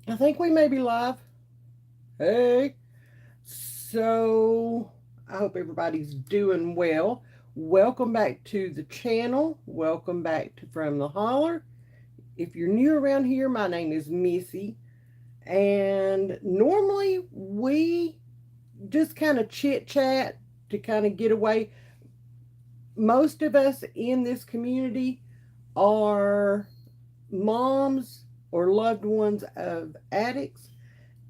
I think we may be live. Hey. So, I hope everybody's doing well. Welcome back to the channel. Welcome back to From the Holler. If you're new around here, my name is Missy. And normally we just kind of chit chat to kind of get away. Most of us in this community are moms or loved ones of addicts.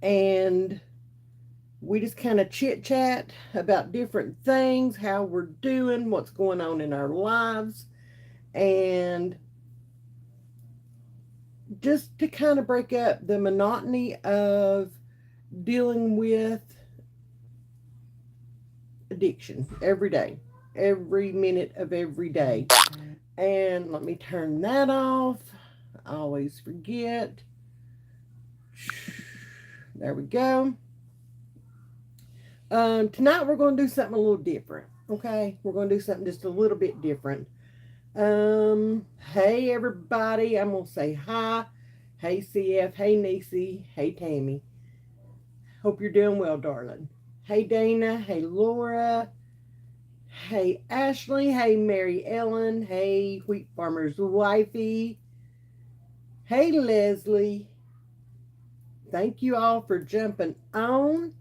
And we just kind of chit chat about different things, how we're doing, what's going on in our lives, and just to kind of break up the monotony of dealing with addiction every day, every minute of every day. And let me turn that off. I always forget. There we go. Tonight we're going to do something a little different. Okay, we're going to do something just a little bit different. Hey everybody, I'm gonna say hi. Hey CF, hey Nisi, hey Tammy. Hope you're doing well, darling. Hey Dana, hey Laura, hey Ashley, hey Mary Ellen, hey Wheat Farmer's Wifey, hey Leslie. Thank you all for jumping on.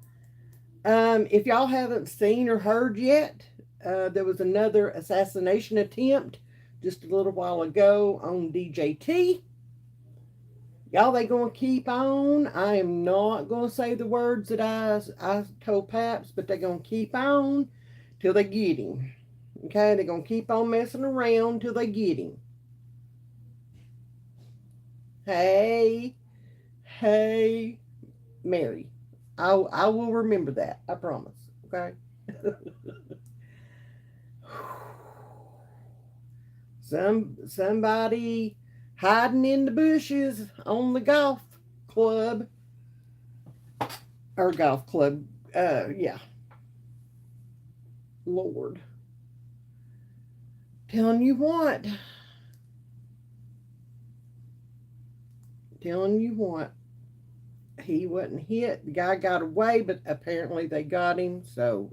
If y'all haven't seen or heard yet, there was another assassination attempt just a little while ago on DJT. Y'all, they gonna keep on. I am not gonna say the words that I told Paps, but they gonna keep on till they get him. Okay, they're gonna keep on messing around till they get him. Hey, hey, Mary, I will remember that. I promise. Okay. Somebody hiding in the bushes on the golf club or golf club. Yeah, Lord, telling you what, telling you what. He wasn't hit. The guy got away, but apparently they got him. So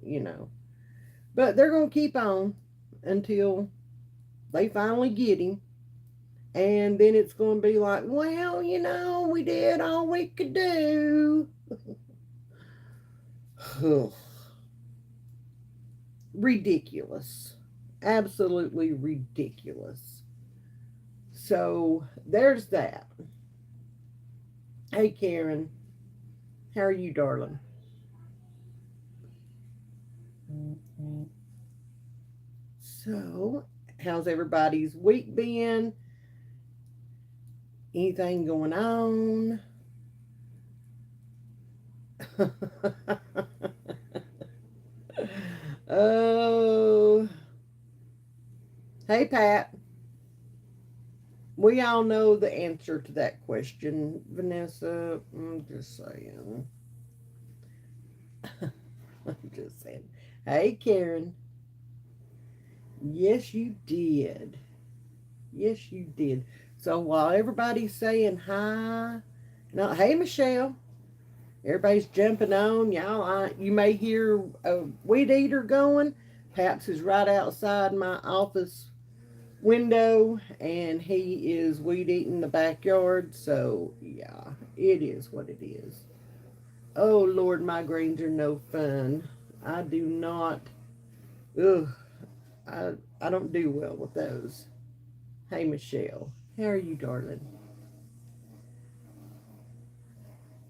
but they're gonna keep on until they finally get him. And then it's going to be like, well, we did all we could do. Ridiculous. Absolutely ridiculous. So there's that. Hey, Karen. How are you, darling? So, how's everybody's week been? Anything going on? Oh, hey, Pat. We all know the answer to that question, Vanessa. I'm just saying. I'm just saying. Hey, Karen. Yes, you did. Yes, you did. So while everybody's saying hi, no, hey, Michelle. Everybody's jumping on. Y'all, you may hear a weed eater going. Paps is right outside my office window and he is weed eating the backyard. So, yeah, it is what it is. Oh, Lord, migraines are no fun. I do not, ugh, I don't do well with those. Hey, Michelle, how are you, darling?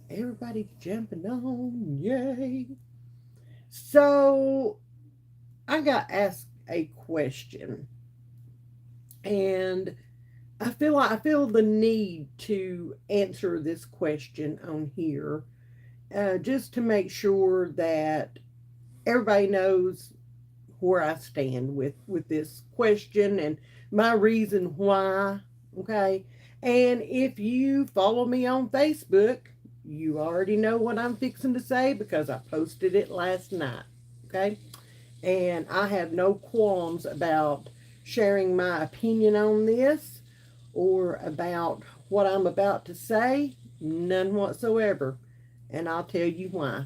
Everybody's jumping on, yay. So, I got asked a question and I feel the need to answer this question on here, just to make sure that everybody knows where I stand with this question and my reason why. Okay, and if you follow me on Facebook, you already know what I'm fixing to say because I posted it last night. Okay, and I have no qualms about sharing my opinion on this or about what I'm about to say. None whatsoever. And I'll tell you why.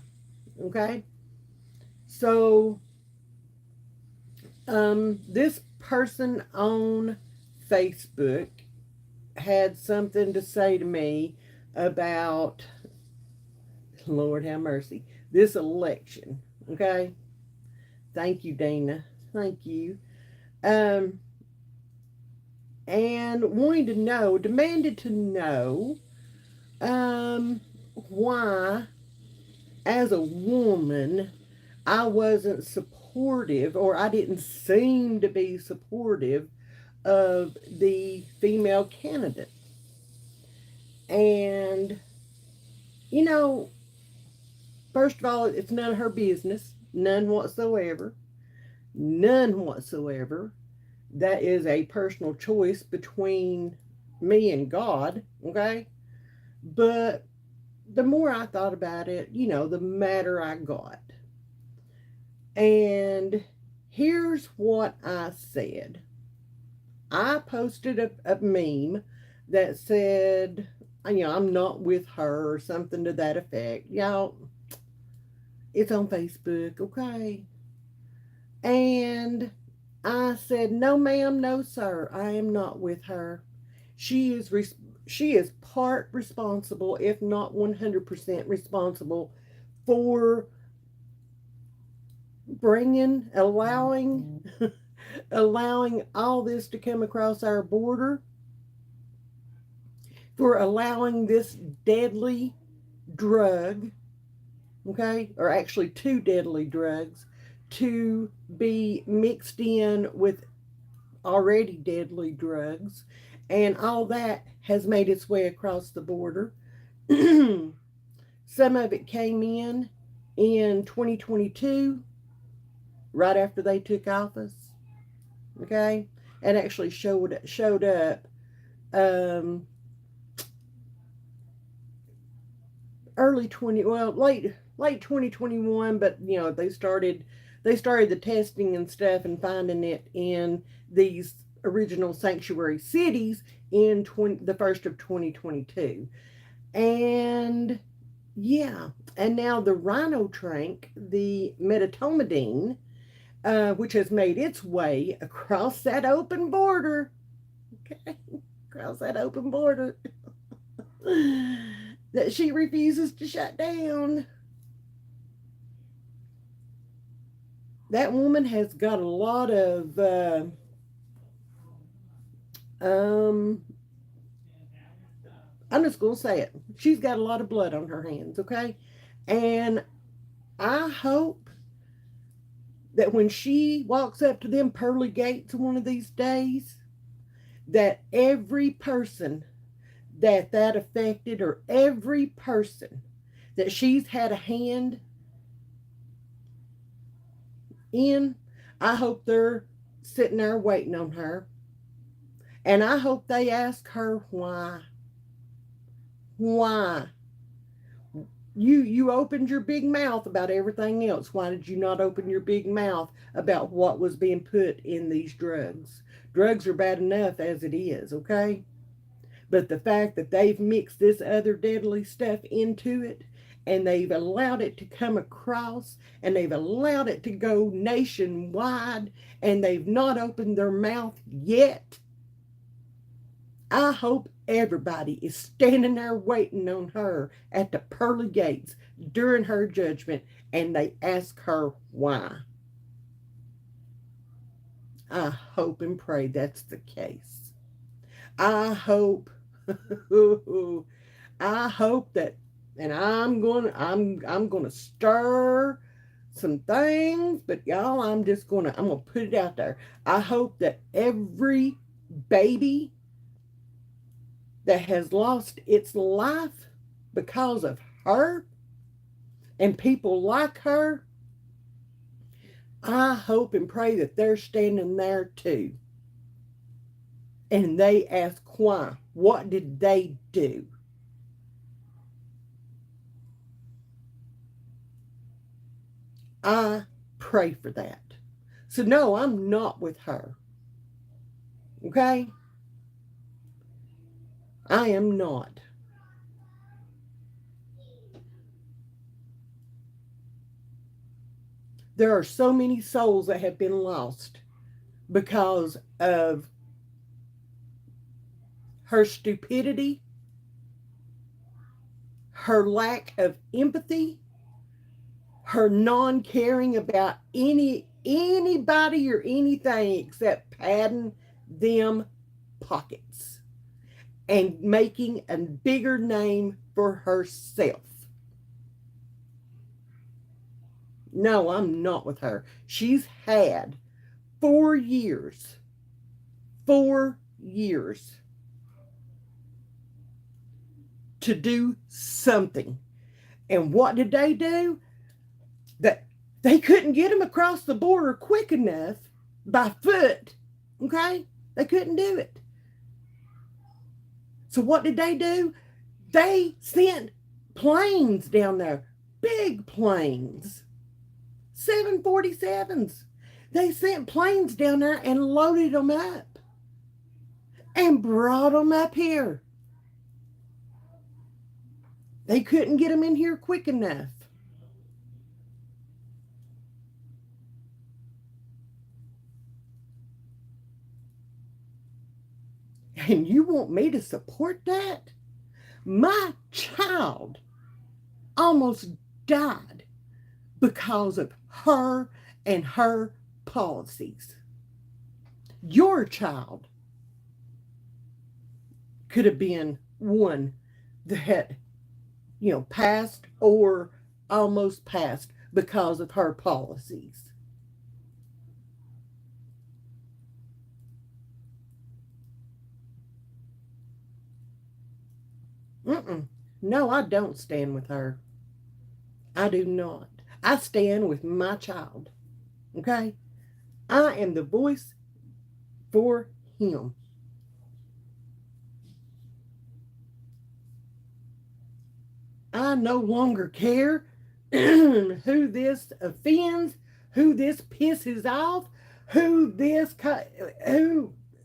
Okay? So, this person on Facebook had something to say to me about, Lord have mercy, this election. Okay? Thank you, Dana. Thank you. Um, and wanting to know, demanded to know, why, as a woman, I wasn't supportive, or I didn't seem to be supportive of the female candidate. And, you know, first of all, it's none of her business. None whatsoever. None whatsoever. That is a personal choice between me and God, okay? But the more I thought about it, the madder I got. And here's what I said. I posted a meme that said, I'm not with her, or something to that effect. Y'all, it's on Facebook, okay? And I said, no, ma'am, no, sir, I am not with her. She is part responsible, if not 100% responsible, for allowing allowing all this to come across our border, for allowing this deadly drug, okay, or actually two deadly drugs, to be mixed in with already deadly drugs, and all that has made its way across the border. Some of it came in 2022, right after they took office, okay, and actually showed up early 20 well late 2021, but they started the testing and stuff and finding it in these original sanctuary cities in the first of 2022. And yeah, and now the rhino trank, the metatomidine, which has made its way across that open border, okay, across that open border, that she refuses to shut down. That woman has got a lot of I'm just gonna say it. She's got a lot of blood on her hands, okay? And I hope that when she walks up to them pearly gates one of these days, that every person that affected, or every person that she's had a hand in, I hope they're sitting there waiting on her. And I hope they ask her why. Why? You opened your big mouth about everything else. Why did you not open your big mouth about what was being put in these drugs? Drugs are bad enough as it is, okay? But the fact that they've mixed this other deadly stuff into it, and they've allowed it to come across, and they've allowed it to go nationwide, and they've not opened their mouth yet, I hope everybody is standing there waiting on her at the pearly gates during her judgment, and they ask her why. I hope and pray that's the case. I hope I hope that, and I'm gonna stir some things, but y'all, I'm gonna put it out there. I hope that every baby that has lost its life because of her and people like her, I hope and pray that they're standing there too. And they ask why. What did they do? I pray for that. So no, I'm not with her. Okay? I am not. There are so many souls that have been lost because of her stupidity, her lack of empathy, her non-caring about anybody or anything except padding them pockets and making a bigger name for herself. No, I'm not with her. She's had 4 years 4 years to do something. And what did they do? That they couldn't get him across the border quick enough by foot. Okay? They couldn't do it. So what did they do? They sent planes down there, big planes, 747s. They sent planes down there and loaded them up and brought them up here. They couldn't get them in here quick enough. And you want me to support that? My child almost died because of her and her policies. Your child could have been one that, passed or almost passed because of her policies. No, I don't stand with her. I do not. I stand with my child. Okay? I am the voice for him. I no longer care who this offends, who this pisses off, who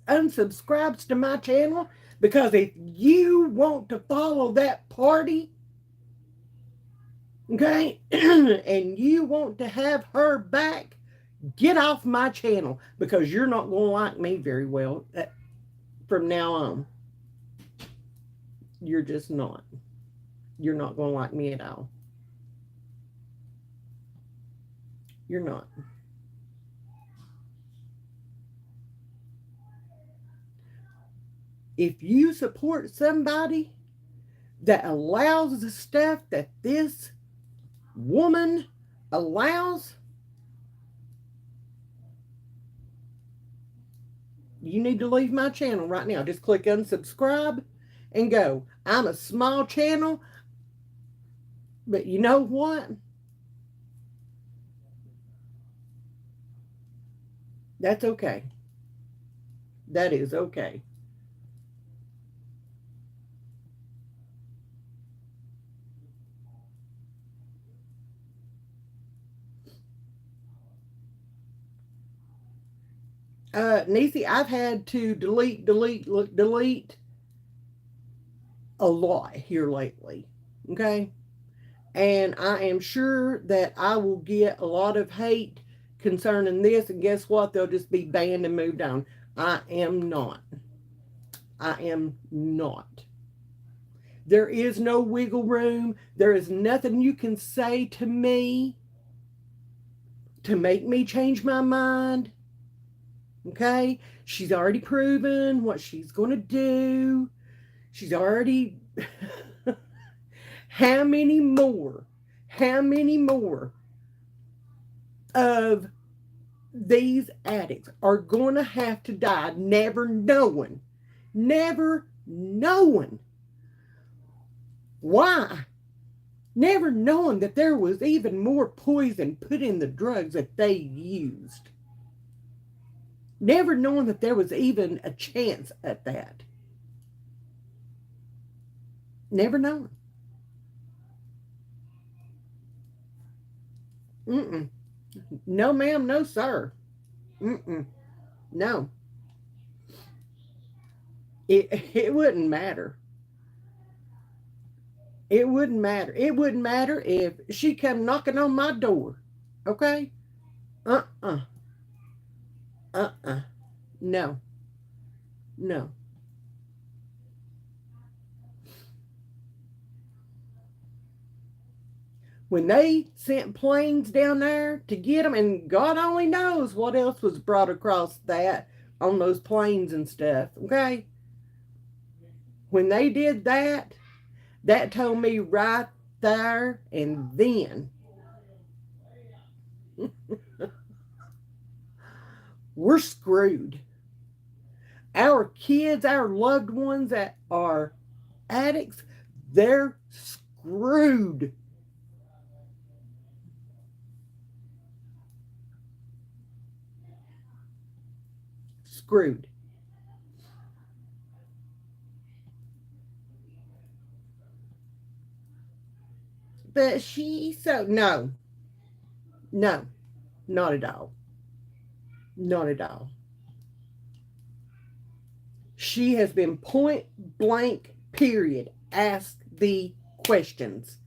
unsubscribes to my channel, because if you want to follow that party, okay, and you want to have her back, get off my channel, because you're not going to like me very well from now on. You're just not. You're not going to like me at all. You're not. If you support somebody that allows the stuff that this woman allows, you need to leave my channel right now. Just click unsubscribe and go. I'm a small channel, but you know what? That's okay. That is okay. Niecy, I've had to delete a lot here lately. Okay? And I am sure that I will get a lot of hate concerning this. And guess what? They'll just be banned and moved on. I am not. I am not. There is no wiggle room. There is nothing you can say to me to make me change my mind. Okay? She's already proven what she's going to do. She's already... How many more of these addicts are going to have to die never knowing why? Never knowing that there was even more poison put in the drugs that they used. Never knowing that there was even a chance at that. Never knowing. No, ma'am, no, sir. No. It wouldn't matter. It wouldn't matter. It wouldn't matter if she come knocking on my door. Okay? Uh-uh. Uh-uh. No. No. When they sent planes down there to get them, and God only knows what else was brought across that on those planes and stuff, okay? When they did that, that told me right there and then we're screwed. Our kids, our loved ones that are addicts, they're screwed. Screwed. But no, no, not at all. Not at all. She has been point blank, period, asked the questions.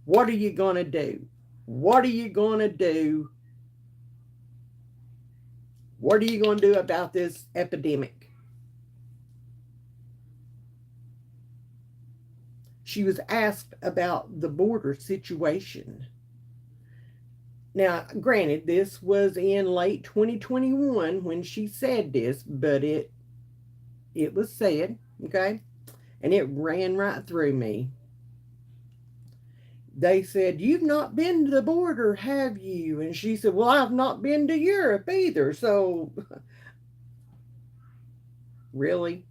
What are you going to do? What are you going to do? What are you going to do about this epidemic? She was asked about the border situation. Now, granted, this was in late 2021 when she said this, but it was said, okay? And it ran right through me. They said, "You've not been to the border, have you?" And she said, "Well, I've not been to Europe either." So, really?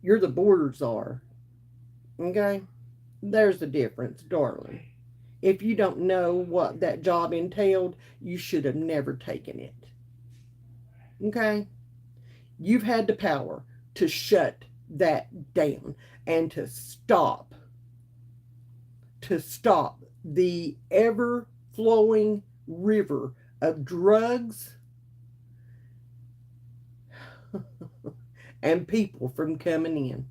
You're the border czar, okay? There's the difference, darling. If you don't know what that job entailed, you should have never taken it, okay? You've had the power to shut that down and to stop the ever flowing river of drugs and people from coming in.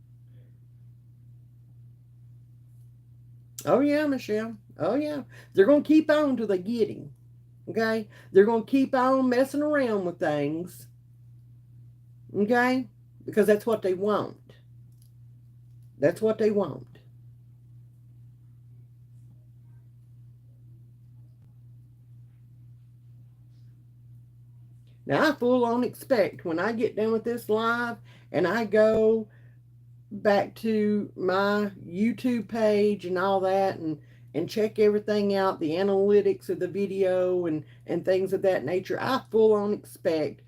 Oh, yeah, Michelle. Oh, yeah. They're going to keep on till they get him. Okay? They're going to keep on messing around with things. Okay? Because that's what they want. That's what they want. Now, I full on expect when I get done with this live and I go back to my YouTube page and all that and check everything out, the analytics of the video and things of that nature, I full on expect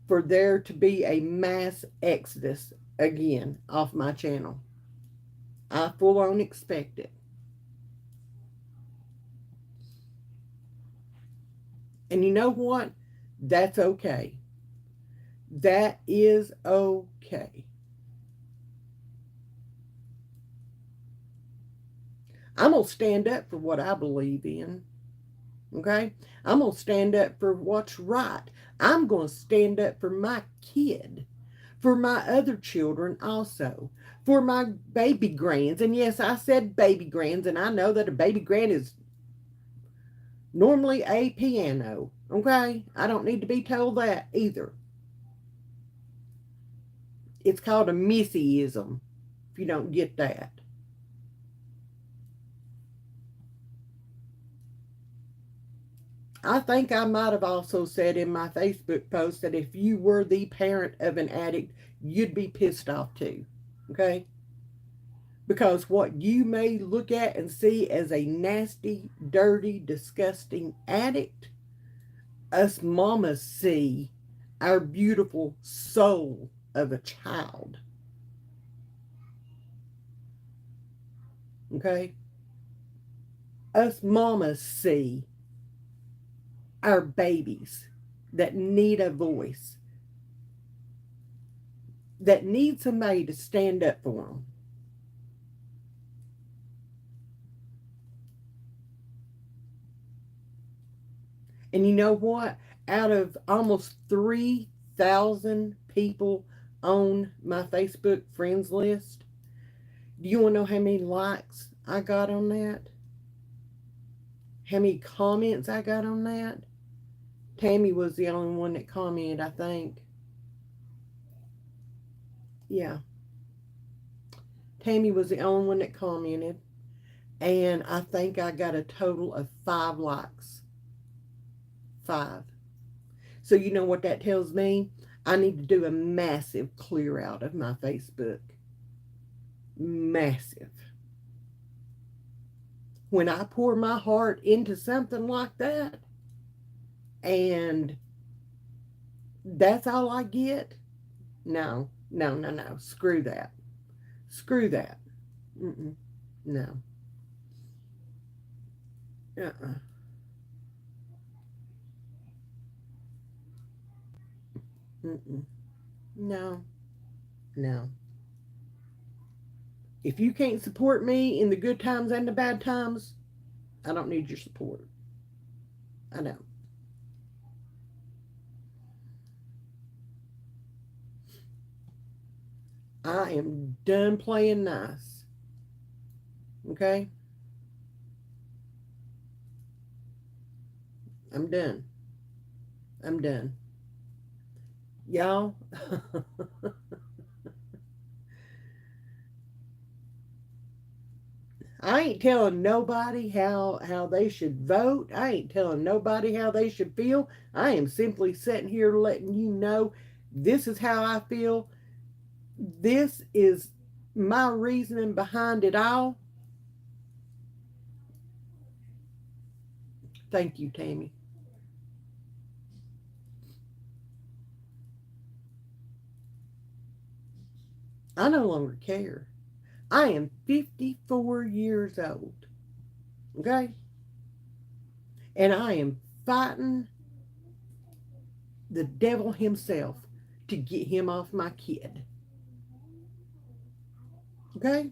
for there to be a mass exodus again off my channel. I full on expect it. And you know what? That's okay. That is okay. I'm going to stand up for what I believe in. Okay? I'm going to stand up for what's right. I'm going to stand up for my kid, for my other children also, for my baby grands. And yes, I said baby grands, and I know that a baby grand is normally a piano. Okay? I don't need to be told that either. It's called a missyism, if you don't get that. I think I might have also said in my Facebook post that if you were the parent of an addict, you'd be pissed off too. Okay? Because what you may look at and see as a nasty, dirty, disgusting addict, us mamas see our beautiful soul of a child. Okay? Us mamas see our babies that need a voice, that need somebody to stand up for them. And you know what? Out of almost 3,000 people on my Facebook friends list, do you want to know how many likes I got on that? how many comments I got on that. Tammy was the only one that commented, I think. Yeah, Tammy was the only one that commented. And I think I got a total of 5 likes. 5. So you know what that tells me? I need to do a massive clear out of my Facebook. Massive. When I pour my heart into something like that, and that's all I get, no, no, no, no. Screw that. Screw that. Mm-mm. No. Uh-uh. Mm-mm. No. No. If you can't support me in the good times and the bad times, I don't need your support. I don't. I am done playing nice. Okay? I'm done. I'm done. Y'all, I ain't telling nobody how they should vote. I ain't telling nobody how they should feel. I am simply sitting here letting you know this is how I feel. This is my reasoning behind it all. Thank you, Tammy. I no longer care. I am 54 years old. Okay? And I am fighting the devil himself to get him off my kid. Okay?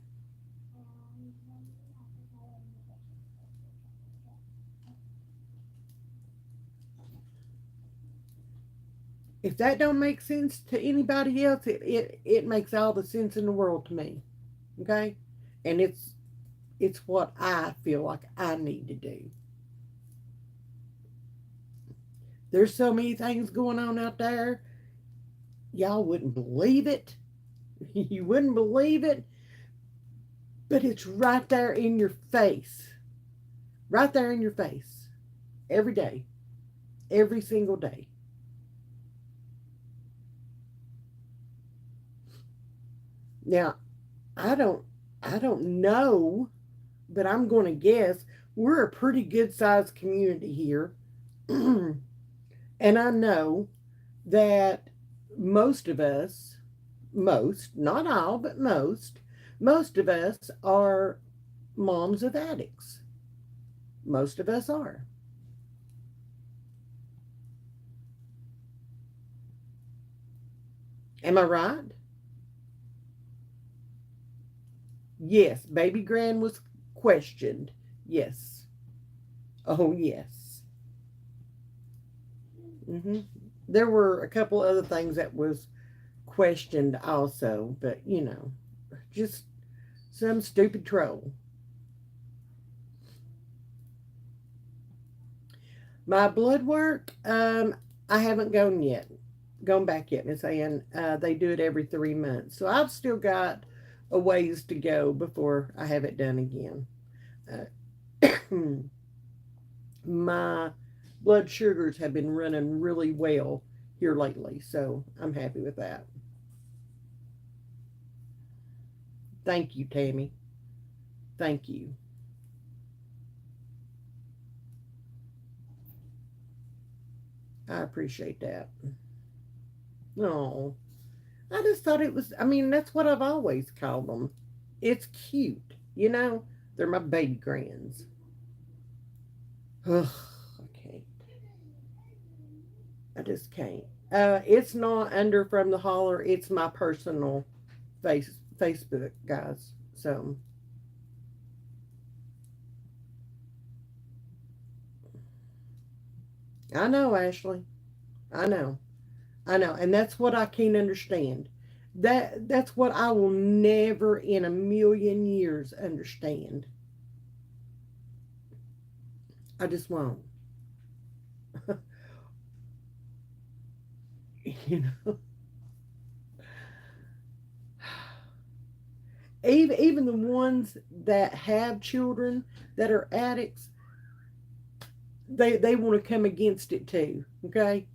If that don't make sense to anybody else, it makes all the sense in the world to me. Okay? And it's what I feel like I need to do. There's so many things going on out there. Y'all wouldn't believe it. You wouldn't believe it. But it's right there in your face. Right there in your face. Every day. Every single day. Now, I don't I don't know, but I'm going to guess we're a pretty good sized community here. And I know that most of us, most, not all, but most of us are moms of addicts. Most of us are. Am I right? Yes, baby Gran was questioned. Yes. Oh, yes. Hmm. There were a couple other things that was questioned also, but just some stupid troll. My blood work, I haven't gone back yet, Miss Ann. They do it every 3 months, so I've still got a ways to go before I have it done again. My blood sugars have been running really well here lately, so I'm happy with that. Thank you, Tammy. Thank you. I appreciate that. No, I just thought it was, I mean, that's what I've always called them. It's cute, you know? They're my baby grands. Ugh, okay. I just can't. It's not under from the holler. It's my personal Facebook, guys. So I know, Ashley. I know. I know, and that's what I can't understand. That's what I will never in a million years understand. I just won't. You know, even the ones that have children that are addicts, they want to come against it too. Okay,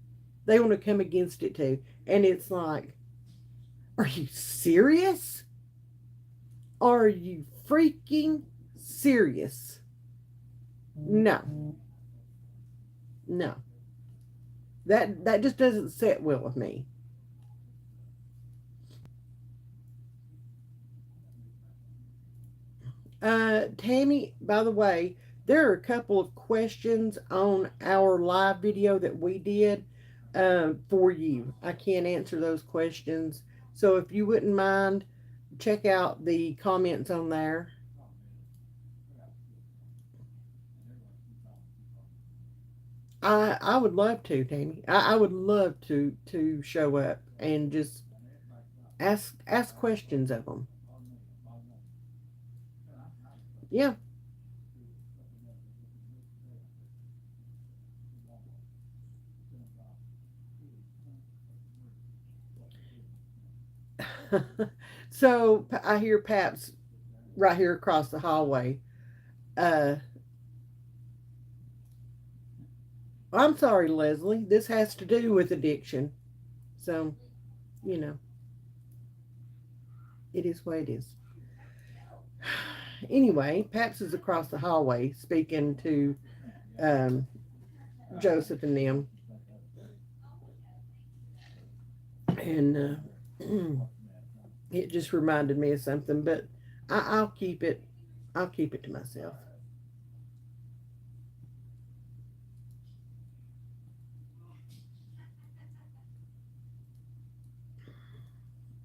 they want to come against it too, and it's like, are you serious? Are you freaking serious? No, no, that just doesn't sit well with me. Tammy, by the way, there are a couple of questions on our live video that we did for you. I can't answer those questions. So if you wouldn't mind, check out the comments on there. I would love to, Tammy. I would love to show up and just ask questions of them. Yeah. So I hear Paps right here across the hallway. Uh, I'm sorry, Leslie. This has to do with addiction. So, you know, it is what it is. Anyway, Paps is across the hallway speaking to um, Joseph and them. And it just reminded me of something, but I'll keep it. I'll keep it to myself.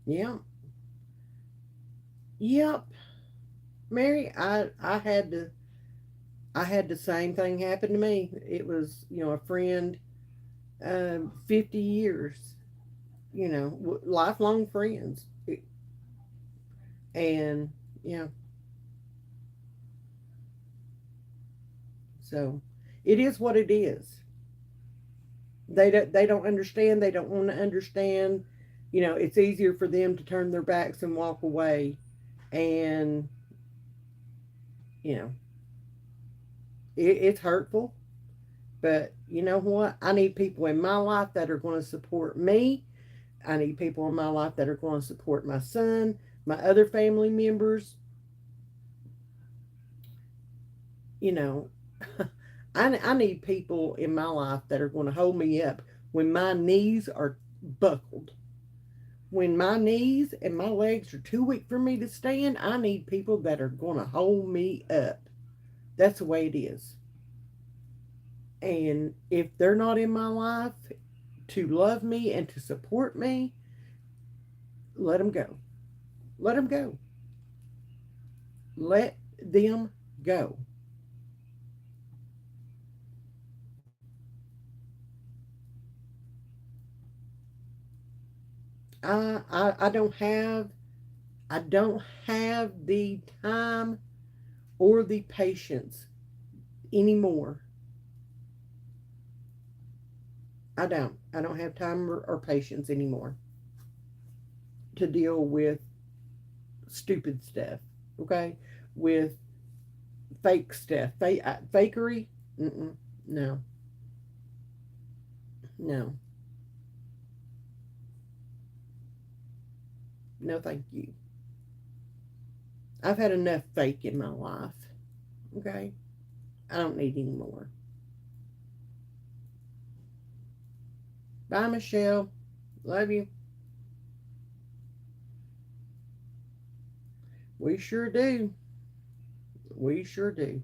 Yeah. Yep. Mary, I had the same thing happen to me. It was, a friend, 50 years, lifelong friends. And, yeah, so it is what it is. They don't understand. They don't want to understand. It's easier for them to turn their backs and walk away. And, you know, it's hurtful. But you know what? I need people in my life that are going to support me. I need people in my life that are going to support my son, my other family members. You know, I need people in my life that are going to hold me up when my knees are buckled. When my knees and my legs are too weak for me to stand, I need people that are going to hold me up. That's the way it is. And if they're not in my life to love me and to support me, let them go. Let them go. Let them go. I don't have the time or the patience anymore. I don't have time or patience anymore to deal with stupid stuff. Okay, with fake stuff, fakery. Mm-mm, no, no, no. Thank you. I've had enough fake in my life. Okay, I don't need any more. Bye, Michelle. Love you. We sure do. We sure do.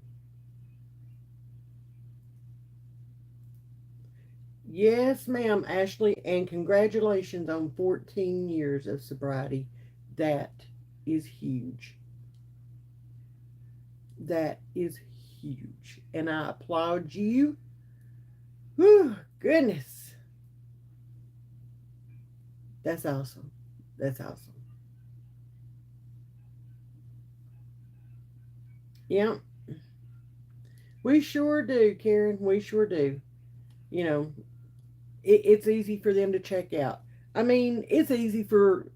Yes, ma'am, Ashley, and congratulations on 14 years of sobriety. That is huge. That is huge. And I applaud you. Whew, goodness. That's awesome. That's awesome. Yeah. We sure do, Karen. We sure do. You know, it's easy for them to check out. I mean, it's easy for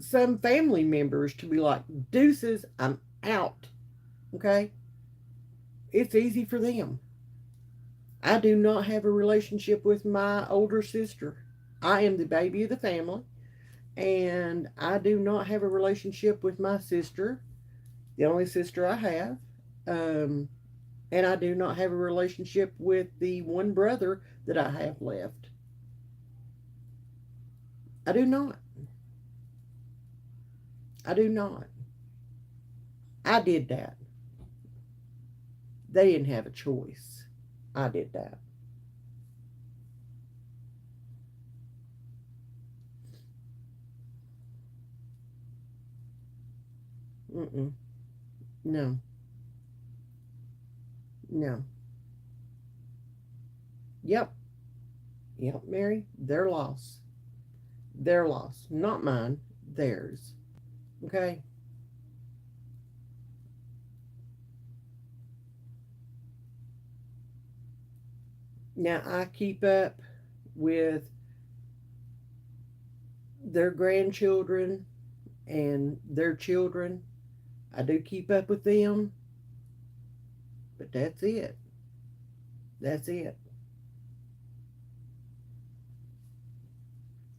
some family members to be like, deuces, I'm out. Okay? It's easy for them. I do not have a relationship with my older sister. I am the baby of the family, and I do not have a relationship with my sister, the only sister I have. Um, and I do not have a relationship with the one brother that I have left. I do not. I do not. I did that. They didn't have a choice. I did that. Mm-mm. No. No. Yep. Yep, Mary. Their loss. Their loss. Not mine. Theirs. Okay? Now, I keep up with their grandchildren and their children. I do keep up with them, but that's it. That's it.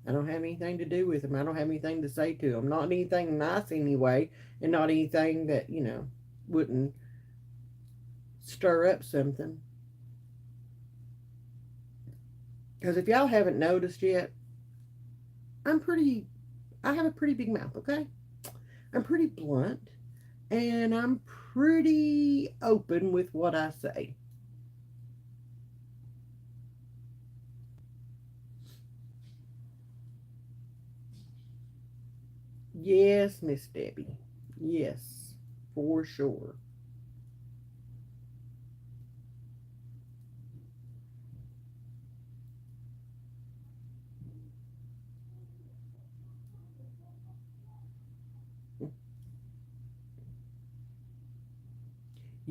I don't have anything to do with them. I don't have anything to say to them. Not anything nice anyway, and not anything that, wouldn't stir up something. Because if y'all haven't noticed yet, I'm pretty, I have a pretty big mouth, okay? I'm pretty blunt, and I'm pretty open with what I say. Yes, Miss Debbie. Yes, for sure.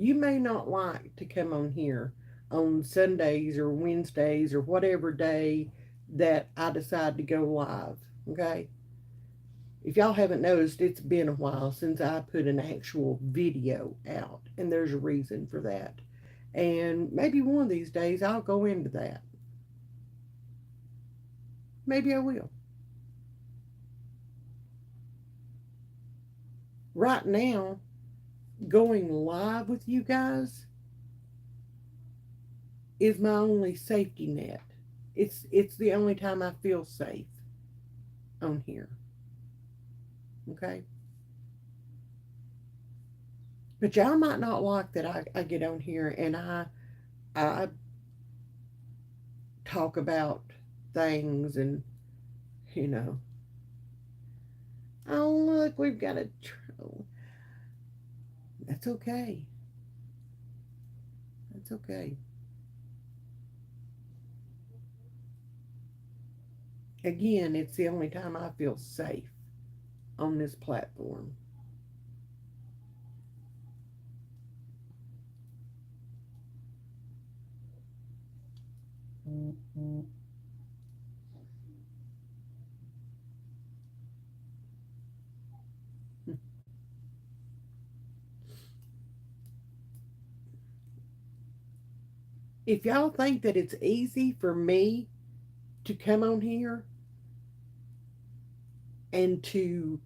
You may not like to come on here on Sundays or Wednesdays or whatever day that I decide to go live. Okay? If y'all haven't noticed, it's been a while since I put an actual video out, and there's a reason for that. And maybe one of these days I'll go into that. Maybe I will. Right now, going live with you guys is my only safety net. It's the only time I feel safe on here. Okay? But y'all might not like that I get on here and I talk about things and you know, oh look, we've got a troll. That's okay. That's okay. Again, it's the only time I feel safe on this platform. If y'all think that it's easy for me to come on here and to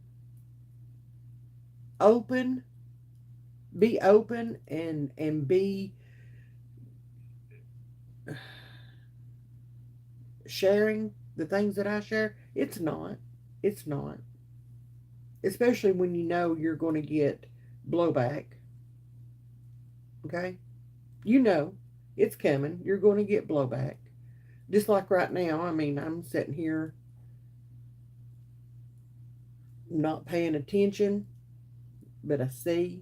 open, be open and be sharing the things that I share, it's not. It's not. Especially when you know you're going to get blowback. Okay? You know it's coming. You're going to get blowback. Just like right now, I mean, I'm sitting here not paying attention, but I see.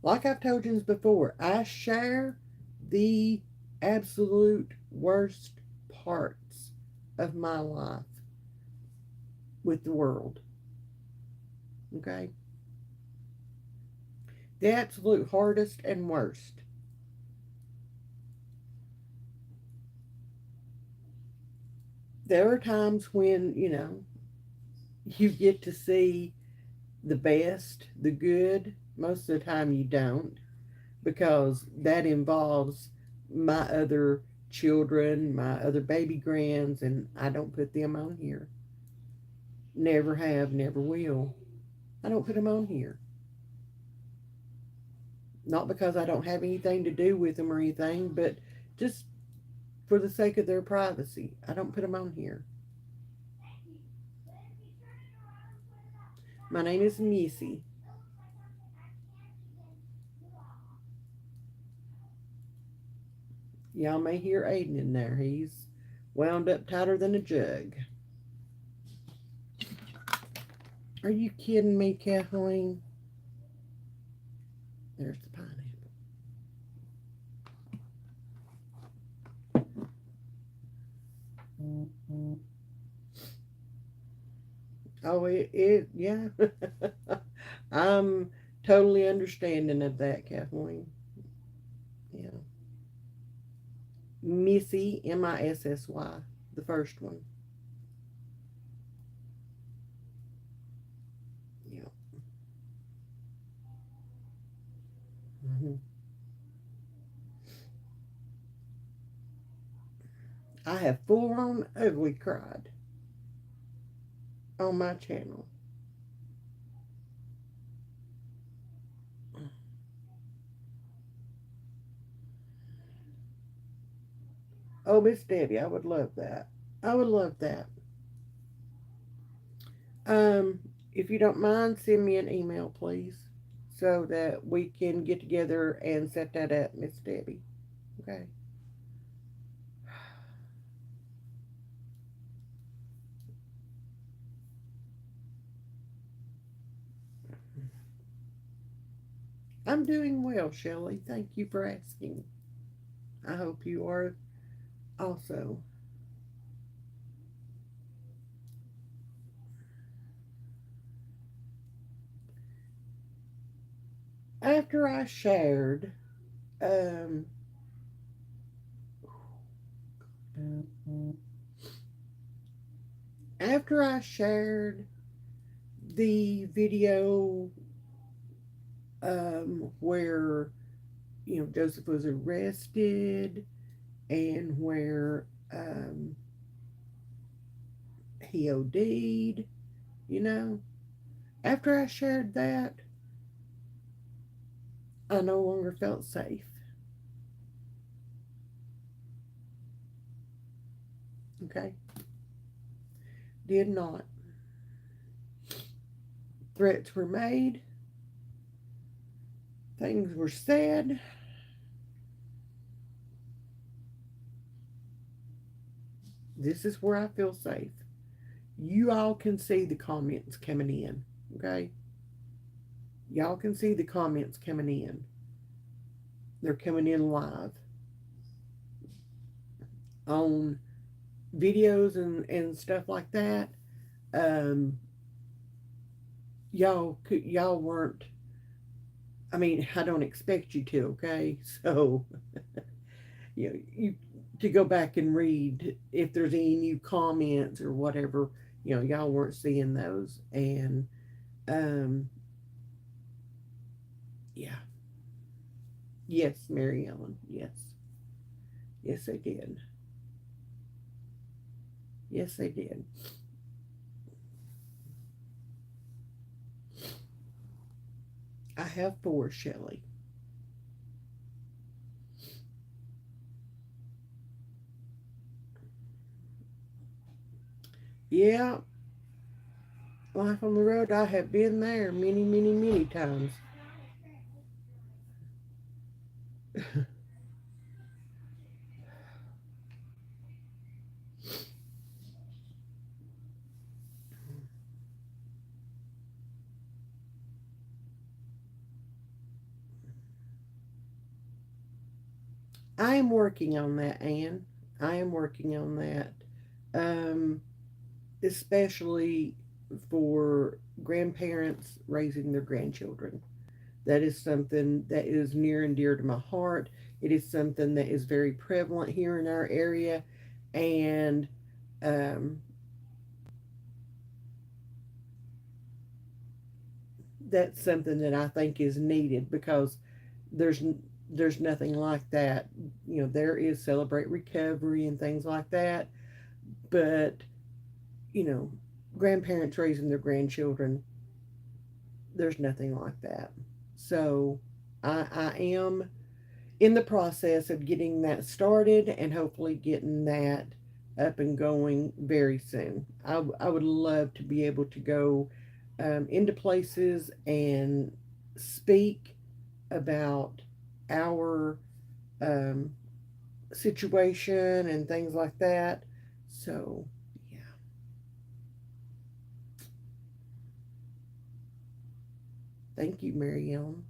Like I've told you before, I share the absolute worst parts of my life with the world. Okay? The absolute hardest and worst. There are times when, you get to see the best, the good. Most of the time you don't, because that involves my other children, my other baby grands, and I don't put them on here. Never have, never will. I don't put them on here. Not because I don't have anything to do with them or anything, but just for the sake of their privacy. I don't put them on here. My name is Missy. Y'all may hear Aiden in there. He's wound up tighter than a jug. Are you kidding me, Kathleen? There's the pineapple. Oh, yeah. I'm totally understanding of that, Kathleen. Yeah. Missy, Missy, the first one. Yeah. hmm I have full on ugly cried on my channel. Oh, Miss Debbie, I would love that. I would love that. Um, if you don't mind, send me an email, please, so that we can get together and set that up, Miss Debbie. Okay. I'm doing well, Shelley. Thank you for asking. I hope you are also. After I shared, um, after I shared the video where Joseph was arrested and where he OD'd, you know, after I shared that, I no longer felt safe. Okay? Did not. Threats were made, things were said. This is where I feel safe. You all can see the comments coming in, okay? Y'all can see the comments coming in. They're coming in live on videos and stuff like that. Um, y'all weren't. I mean, I don't expect you to. Okay, so you to go back and read if there's any new comments or whatever. Y'all weren't seeing those, and yeah, yes, Mary Ellen, yes, they did. Yes, they did. I have four, Shelley. Yeah, life on the road. I have been there many, many, many times. I am working on that, Anne. I am working on that. Um, Especially for grandparents raising their grandchildren. That is something that is near and dear to my heart. It is something that is very prevalent here in our area, and um, that's something that I think is needed because there's there's nothing like that. You know, there is Celebrate Recovery and things like that, but you know, grandparents raising their grandchildren, there's nothing like that. So I am in the process of getting that started and hopefully getting that up and going very soon. I would love to be able to go into places and speak about our um, situation and things like that. So, yeah. Thank you, Miriam.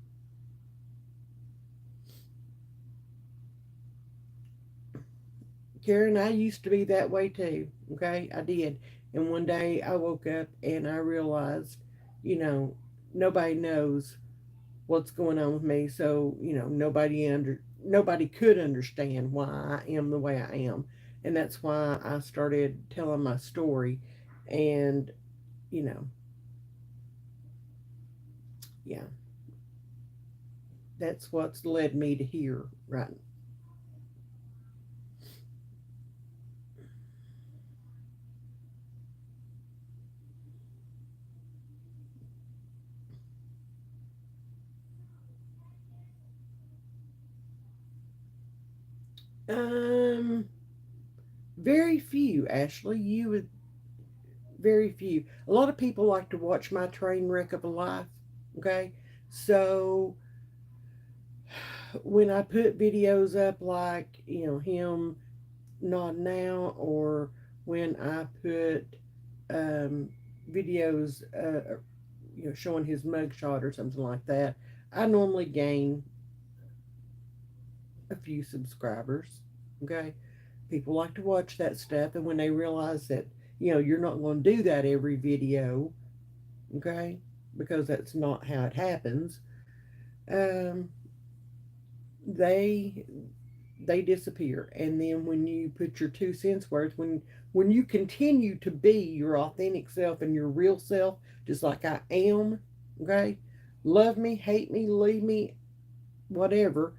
Karen, I used to be that way too. Okay, I did. And one day I woke up and I realized, you know, nobody knows what's going on with me. So, nobody could understand why I am the way I am. And that's why I started telling my story. And, you know, yeah, that's what's led me to here, right? Um, Very few, Ashley. You would very few. A lot of people like to watch my train wreck of a life. Okay, so when I put videos up like him nodding out, or when I put um, videos showing his mugshot or something like that, I normally gain a few subscribers. Okay, people like to watch that stuff, and when they realize that you're not going to do that every video, okay, because that's not how it happens. Um, they they disappear, and then when you put your 2 cents worth, when you continue to be your authentic self and your real self, just like I am, okay, love me, hate me, leave me, whatever,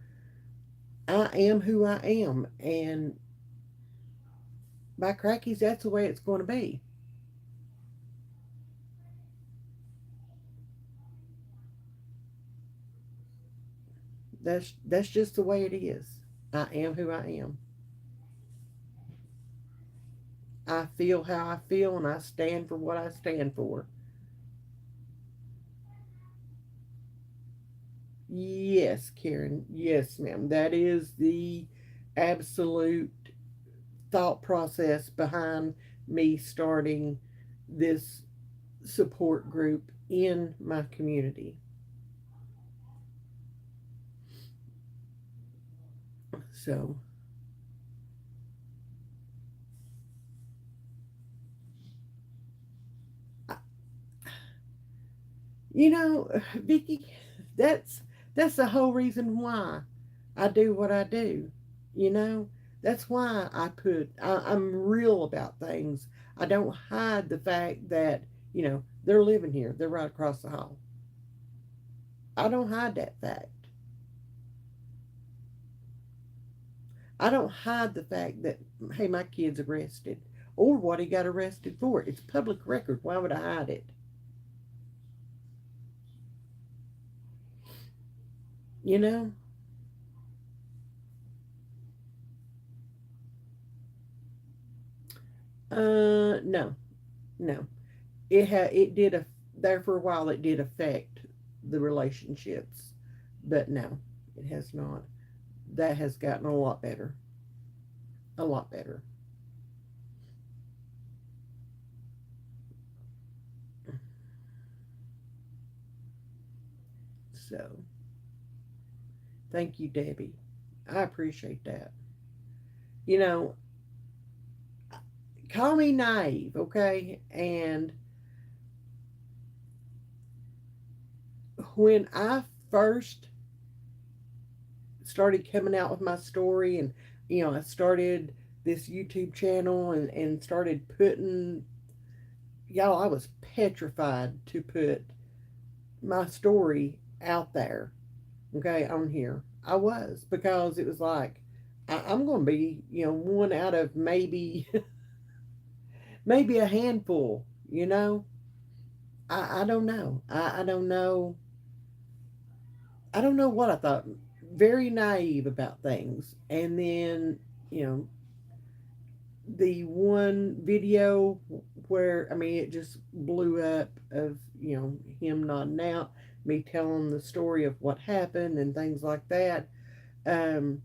I am who I am, and by crackies, that's the way it's going to be. That's just the way it is. I am who I am. I feel how I feel, and I stand for what I stand for. Yes, Karen. Yes, ma'am. That is the absolute thought process behind me starting this support group in my community. So, Vicky, that's that's the whole reason why I do what I do. You know, that's why I'm real about things. I don't hide the fact that they're living here. They're right across the hall. I don't hide that fact. I don't hide the fact that hey, my kid's arrested or what he got arrested for. It's public record. Why would I hide it? You know? No, no. It did a there for a while. It did affect the relationships, but no, it has not. That has gotten a lot better. A lot better. So thank you, Debbie. I appreciate that. You know, call me naive, okay? And when I first started coming out with my story, and I started this YouTube channel, and started putting, y'all, I was petrified to put my story out there, okay, on here. I was, because it was like, I'm going to be, one out of maybe maybe a handful, I don't know. I don't know. I don't know what I thought. Very naive about things. And then, you know, the one video where, I mean, it just blew up of, him nodding out, me telling the story of what happened and things like that. Um,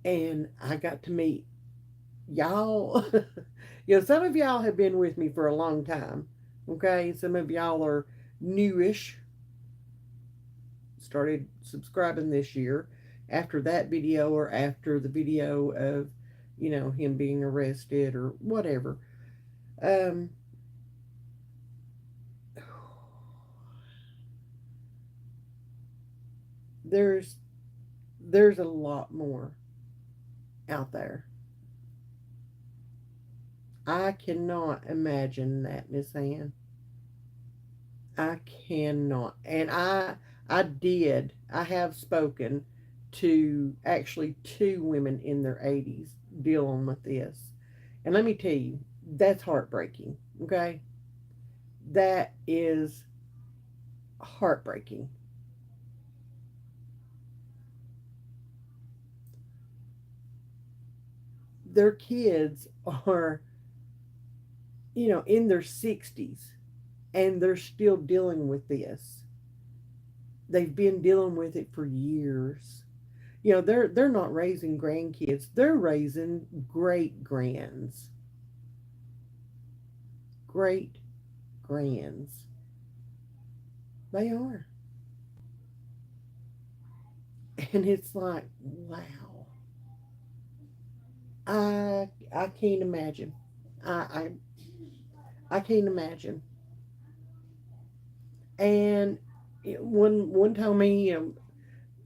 and I got to meet y'all. Some of y'all have been with me for a long time. Okay. Some of y'all are newish, started subscribing this year after that video, or after the video of, him being arrested or whatever. Um, there's there's a lot more out there. I cannot imagine that, Miss Ann. I cannot. And I have spoken to actually two women in their 80s dealing with this. And let me tell you, that's heartbreaking. Okay? That is heartbreaking. Their kids are, in their 60s, and they're still dealing with this. They've been dealing with it for years. They're not raising grandkids, they're raising great grands. Great grands. They are. And it's like, wow. I can't imagine. I I can't imagine. And one told me,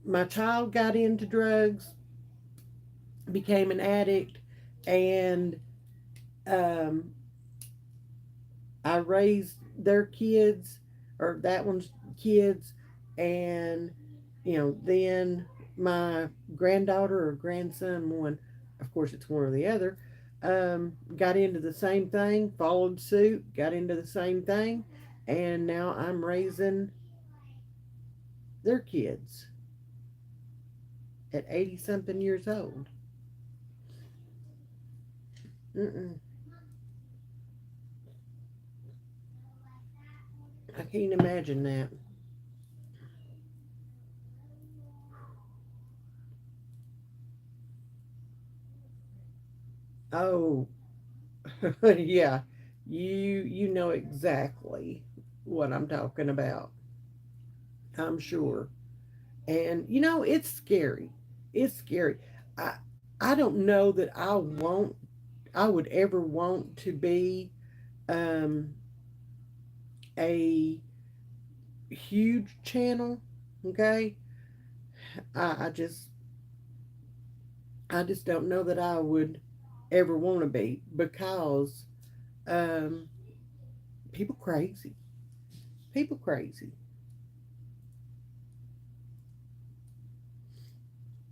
my child got into drugs, became an addict, and um, I raised their kids, or that one's kids, and then my granddaughter or grandson, one, of course it's one or the other, got into the same thing, followed suit, got into the same thing, and now I'm raising their kids at 80 something years old. Mm-mm. I can't imagine that. Oh, yeah, you know exactly what I'm talking about. I'm sure. And it's scary. It's scary. I I don't know that I would ever want to be um a huge channel. Okay? I, I just I just don't know that I would ever want to be, because um people crazy. People crazy.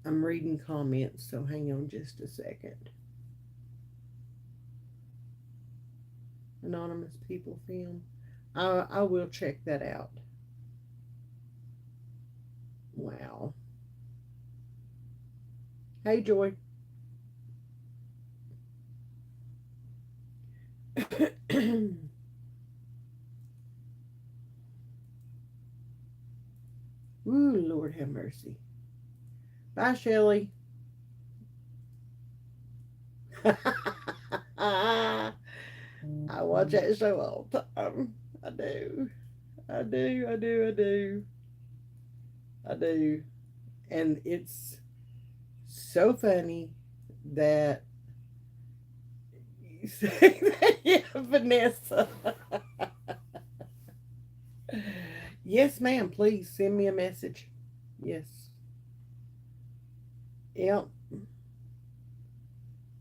I'm reading comments, so hang on just a second. Anonymous people film. I will check that out. Wow. Hey, Joy. Ooh, Lord have mercy. Bye, Shelley. I watch that show all the time. I do. I do. I do. I do. I do. And it's so funny that Yeah, Vanessa. Yes, ma'am. Please send me a message. Yes. Yep.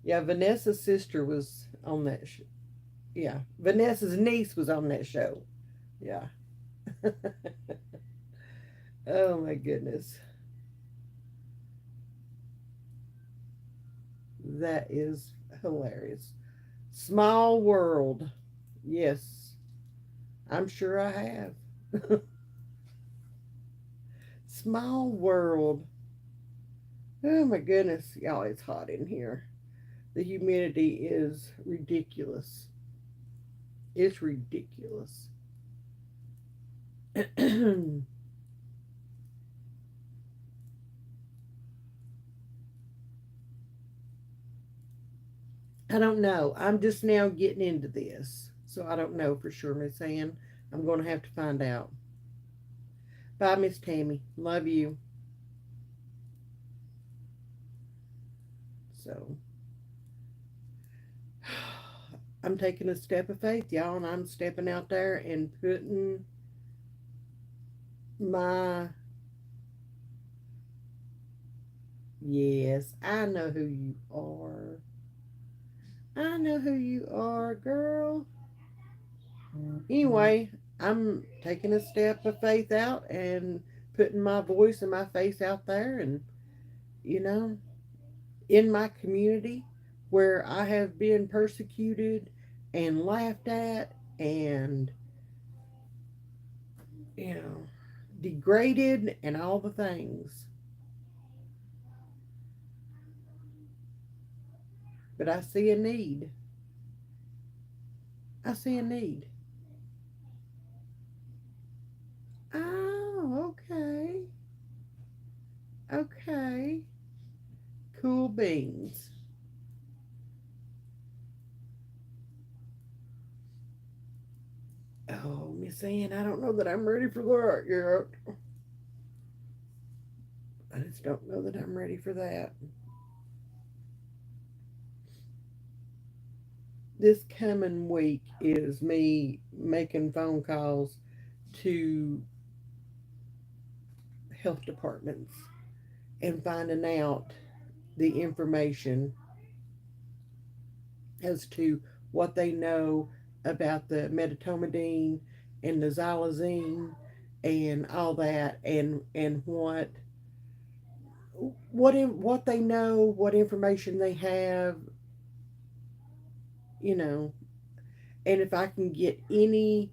Yeah, Vanessa's sister was on that. Yeah, Vanessa's niece was on that show. Yeah. Oh my goodness, that is hilarious. Small world. Yes, I'm sure I have. Small world. Oh my goodness, y'all, it's hot in here. The humidity is ridiculous. It's ridiculous. I don't know. I'm just now getting into this. So I don't know for sure, Miss Ann. I'm going to have to find out. Bye, Miss Tammy. Love you. So I'm taking a step of faith, y'all, and I'm stepping out there and putting my, yes, I know who you are. I know who you are, girl. Anyway, I'm taking a step of faith out and putting my voice and my face out there, and you know, in my community where I have been persecuted and laughed at and, you know, degraded and all the things. But I see a need. I see a need. Oh, okay. Okay. Cool beans. Oh, Miss Ann, I don't know that I'm ready for that yet. I just don't know that I'm ready for that. This coming week is me making phone calls to health departments and finding out the information as to what they know about the medetomidine and the xylazine and all that, and what they know, what information they have, you know, and if I can get any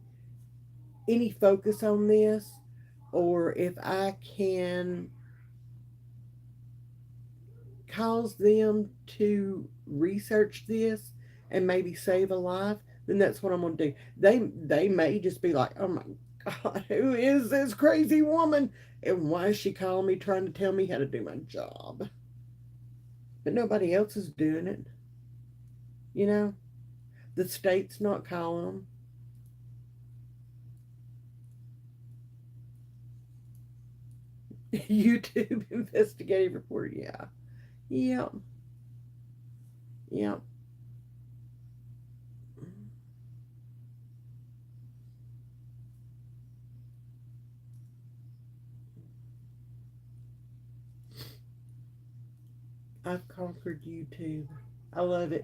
focus on this, or if I can cause them to research this and maybe save a life, then that's what I'm gonna do. They may just be like, oh my God, who is this crazy woman? And why is she calling me trying to tell me how to do my job? But nobody else is doing it, you know? The state's not calling them. YouTube investigative report, yeah. Yep. Yep. I've conquered YouTube. I love it.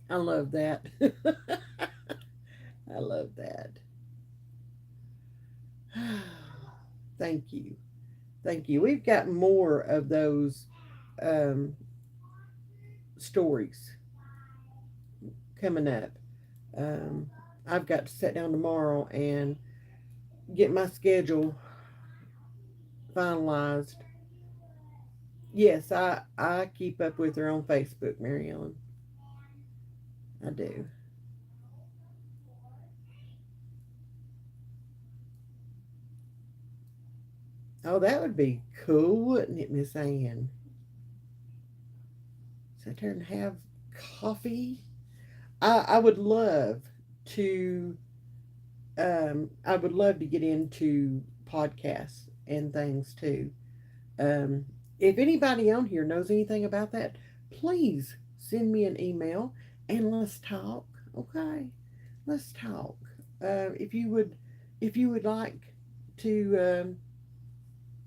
I love that. I love that. Thank you. Thank you. We've got more of those um, stories coming up. Um, I've got to sit down tomorrow and get my schedule finalized. Yes, I keep up with her on Facebook, Mary Ellen. I do. Oh, that would be cool, wouldn't it, Miss Ann? Sit there and have coffee. I would love to I would love to get into podcasts and things too. Um, if anybody on here knows anything about that, please send me an email and let's talk. Okay, let's talk. If you would, if you would like to,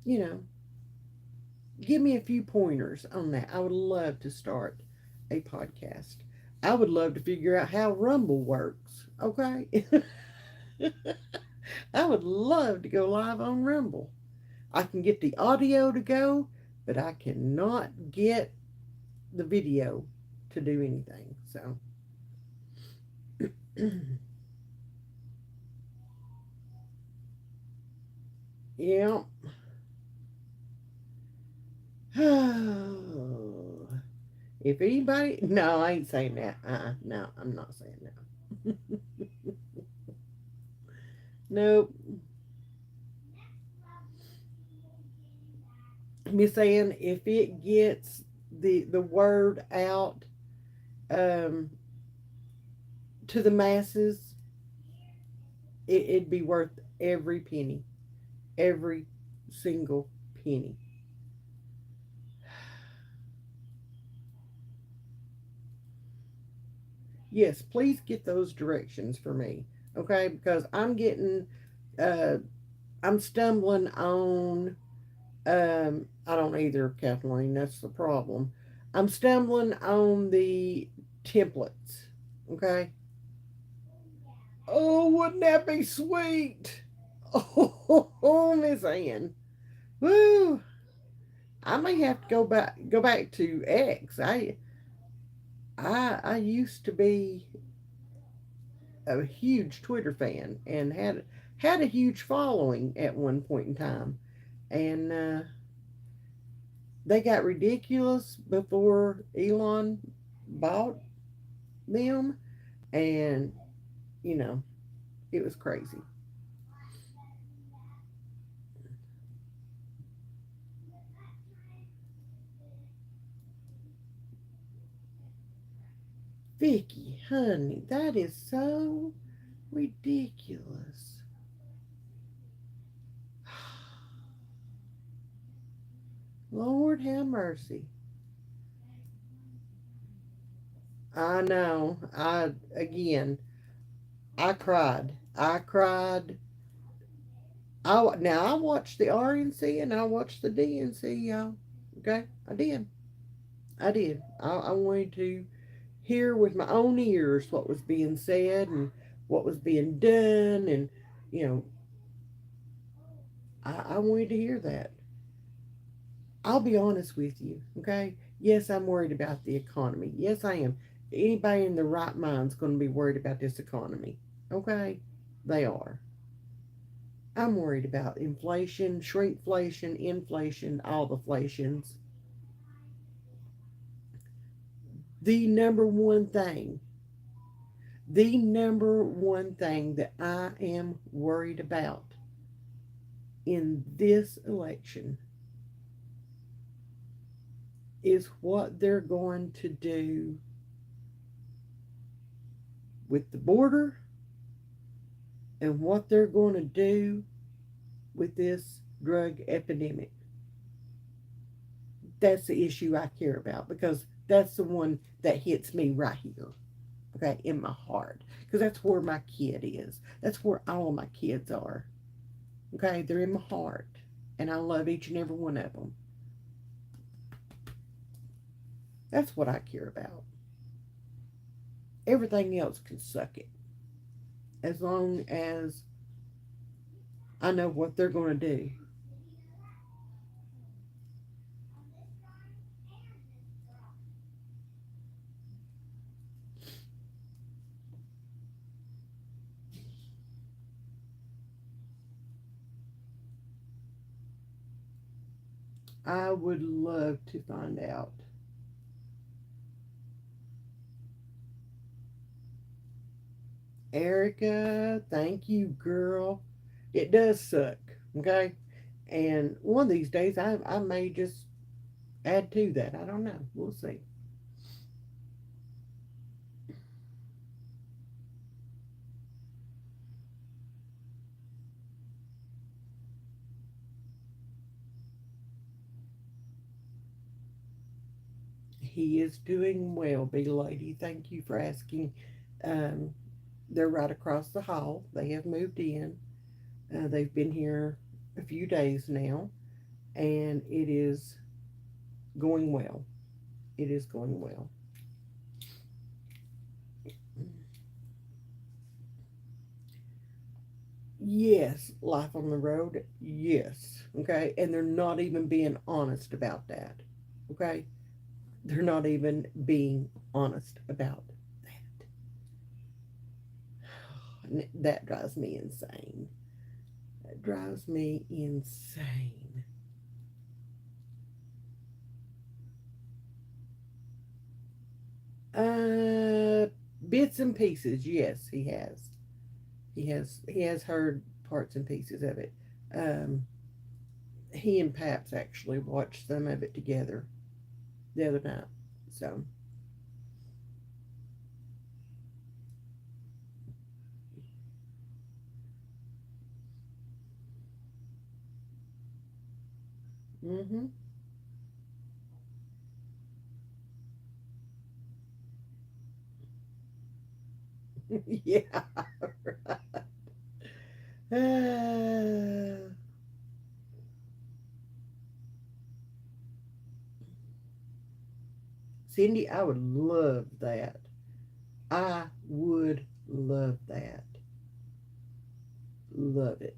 you know, give me a few pointers on that. I would love to start a podcast. I would love to figure out how Rumble works. Okay, I would love to go live on Rumble. I can get the audio to go, but I cannot get the video to do anything. So, yeah. If anybody, no, I ain't saying that. No, I'm not saying that. Nope. Me saying if it gets the word out um, to the masses, it'd be worth every penny, every single penny. Yes, please get those directions for me, okay? Because I'm getting, uh, I'm stumbling on. I don't either, Kathleen. That's the problem. I'm stumbling on the templates, okay? Oh, wouldn't that be sweet? Oh, Miss Ann. Woo! I may have to go back to X. I used to be a huge Twitter fan and had a huge following at one point in time, and they got ridiculous before Elon bought them, and you know it was crazy. Vicky, honey, that is so ridiculous. Lord have mercy. I know. I again. I cried. I cried. Now I watched the RNC and I watched the DNC, y'all. Okay, I did. I did. I wanted to hear with my own ears what was being said and what was being done, and you know, I wanted to hear that. I'll be honest with you. Okay, yes, I'm worried about the economy. Yes, I am. Anybody in their right mind is going to be worried about this economy. Okay, they are. I'm worried about inflation, shrinkflation, inflation, all the inflations. The number one thing, the number one thing that I am worried about in this election is what they're going to do with the border and what they're going to do with this drug epidemic. That's the issue I care about because that's the one that hits me right here, okay, in my heart. Because that's where my kid is. That's where all of my kids are. Okay, they're in my heart. And I love each and every one of them. That's what I care about. Everything else can suck it. As long as I know what they're going to do. I would love to find out. Erica, thank you, girl. It does suck, okay? And one of these days, I may just add to that. I don't know. We'll see. He is doing well, big lady. Thank you for asking. Um, they're right across the hall. They have moved in. They've been here a few days now, and it is going well. It is going well. Yes, life on the road. Yes. Okay. And they're not even being honest about that. Okay. They're not even being honest about that. That drives me insane. That drives me insane. Uh, Bits and pieces. Yes, he has. He has heard parts and pieces of it. Um, he and Paps actually watched some of it together the other night. So, mm-hmm. Yeah. Uh, Cindy, I would love that. I would love that. Love it.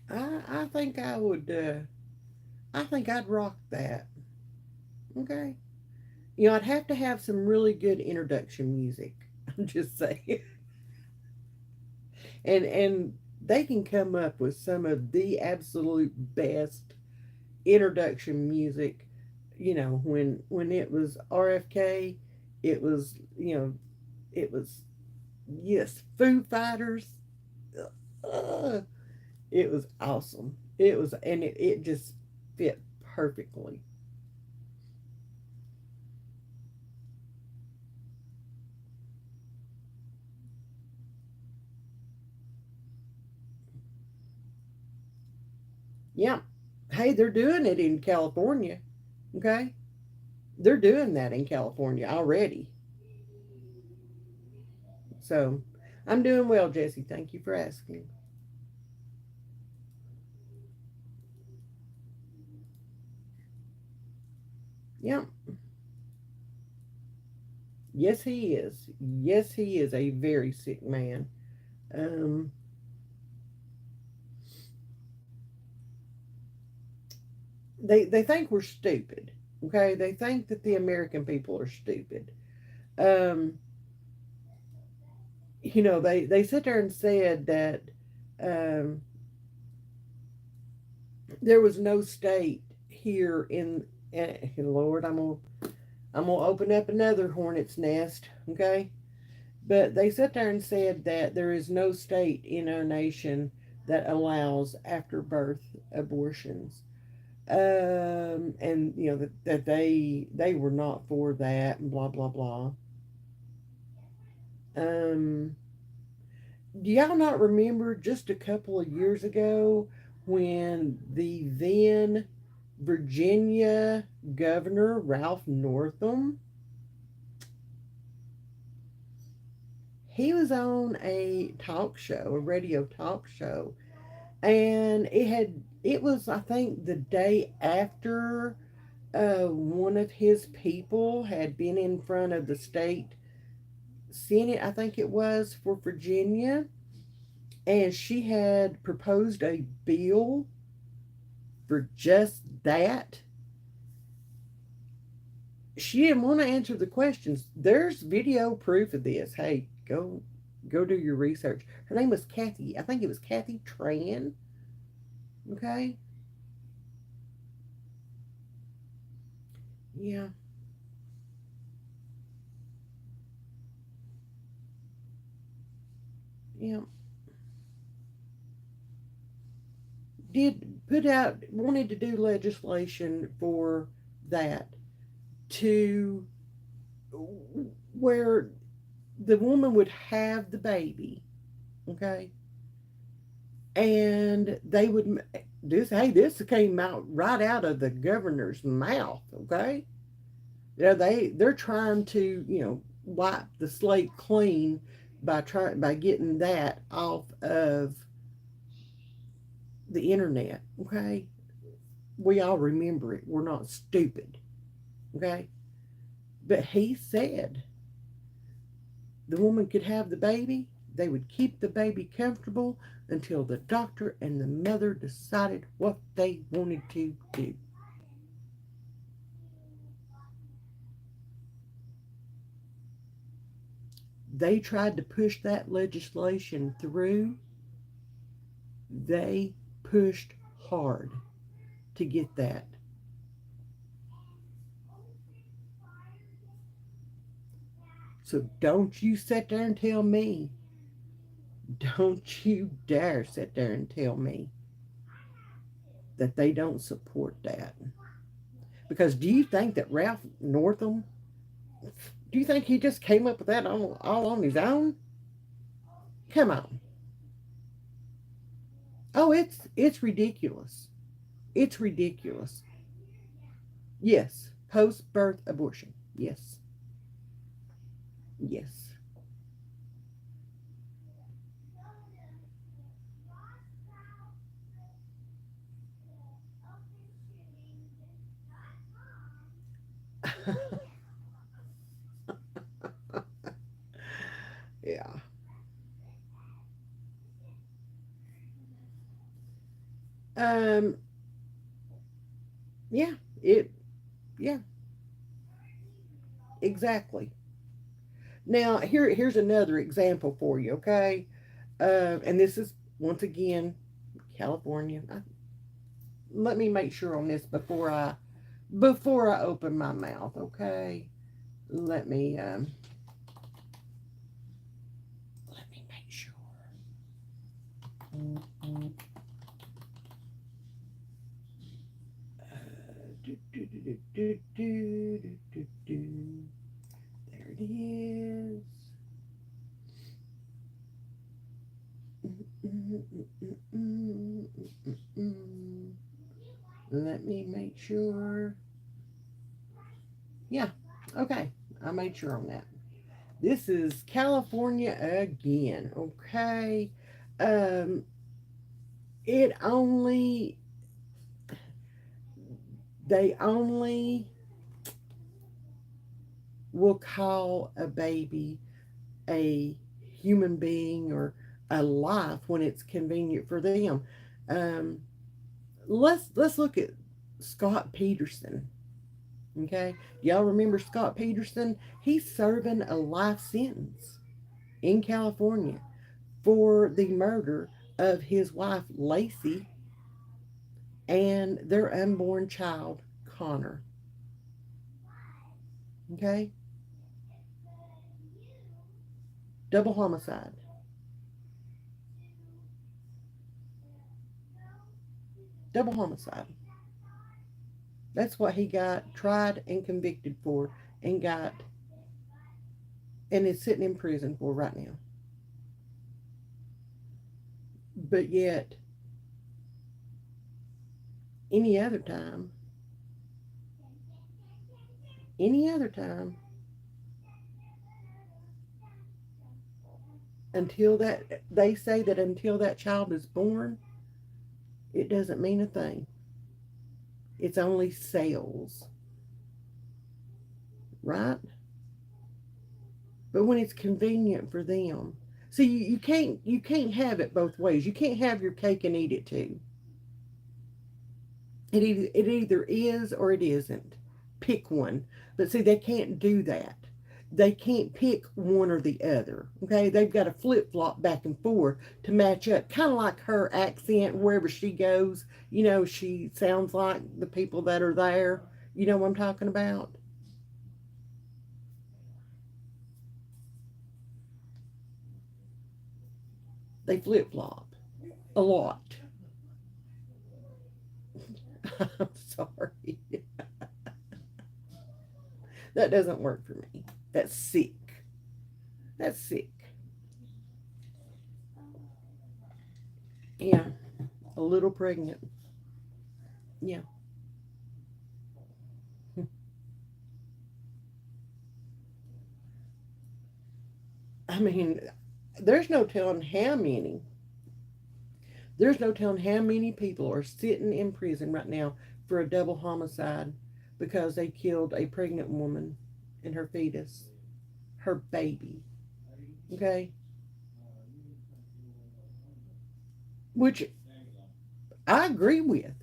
I think I would. I think I'd rock that. Okay. I'd have to have some really good introduction music. I'm just saying, and they can come up with some of the absolute best introduction music. When it was RFK, it was it was yes, Foo Fighters. Uh, it was awesome. It just fit perfectly. Yeah. Hey, they're doing it in California. Okay. They're doing that in California already. So I'm doing well, Jesse. Thank you for asking. Yeah. Yes, he is. Yes, he is a very sick man. Um, they think we're stupid. Okay, they think that the American people are stupid. Um, they sit there and said that um, there was no state here in. Lord, I'm gonna open up another hornet's nest. Okay, but they sat there and said that there is no state in our nation that allows after birth abortions. And that they were not for that and blah blah blah. Um, do y'all not remember just a couple of years ago when the then Virginia governor Ralph Northam, he was on a talk show, a radio talk show, and it was, I think, the day after one of his people had been in front of the state Senate, I think it was, for Virginia, and she had proposed a bill for just that. She didn't want to answer the questions. There's video proof of this. Hey, go do your research. Her name was Kathy. I think it was Kathy Tran. Okay. Yeah. Yeah. Did put out wanted to do legislation for that, to where the woman would have the baby, okay, And they would this came out right out of the governor's mouth, okay? Yeah, they're trying to, wipe the slate clean by getting that off of the internet, okay? We all remember it. We're not stupid, okay? But he said the woman could have the baby. They would keep the baby comfortable until the doctor and the mother decided what they wanted to do. They tried to push that legislation through. They pushed hard to get that. So don't you sit there and tell me, don't you dare sit there and tell me that they don't support that. Because do you think that Ralph Northam, do you think he just came up with that all on his own? Come on. Oh, it's ridiculous. It's ridiculous. Yes, post birth abortion. Yes, yes. Yeah. Um. Yeah. It. Yeah. Exactly. Now here's another example for you. Okay. And this is once again California. Let me make sure on this before I open my mouth. Okay. Let me let me make sure. There it is. Let me make sure. Yeah, okay. I made sure on that. This is California again, okay? Um, it only, they only will call a baby a human being or a life when it's convenient for them. Um, let's look at Scott Peterson. Okay, y'all remember Scott Peterson? He's serving a life sentence in California for the murder of his wife Lacey and their unborn child Connor. Okay, double homicide. Double homicide. That's what he got tried and convicted for and got and is sitting in prison for right now. But yet, any other time, any other time, until that, they say that until that child is born, it doesn't mean a thing. It's only sales, right? But when it's convenient for them, see, you can't have it both ways. You can't have your cake and eat it too. It either is or it isn't. Pick one. But see, they can't do that. They can't pick one or the other. Okay, they've got to flip flop back and forth to match up. Kind of like her accent wherever she goes. She sounds like the people that are there. You know what I'm talking about? They flip flop a lot. I'm sorry. That doesn't work for me. That's sick. That's sick. Yeah, a little pregnant. Yeah. I mean, there's no telling how many. There's no telling how many people are sitting in prison right now for a double homicide because they killed a pregnant woman and her fetus, her baby. Okay? Which I agree with.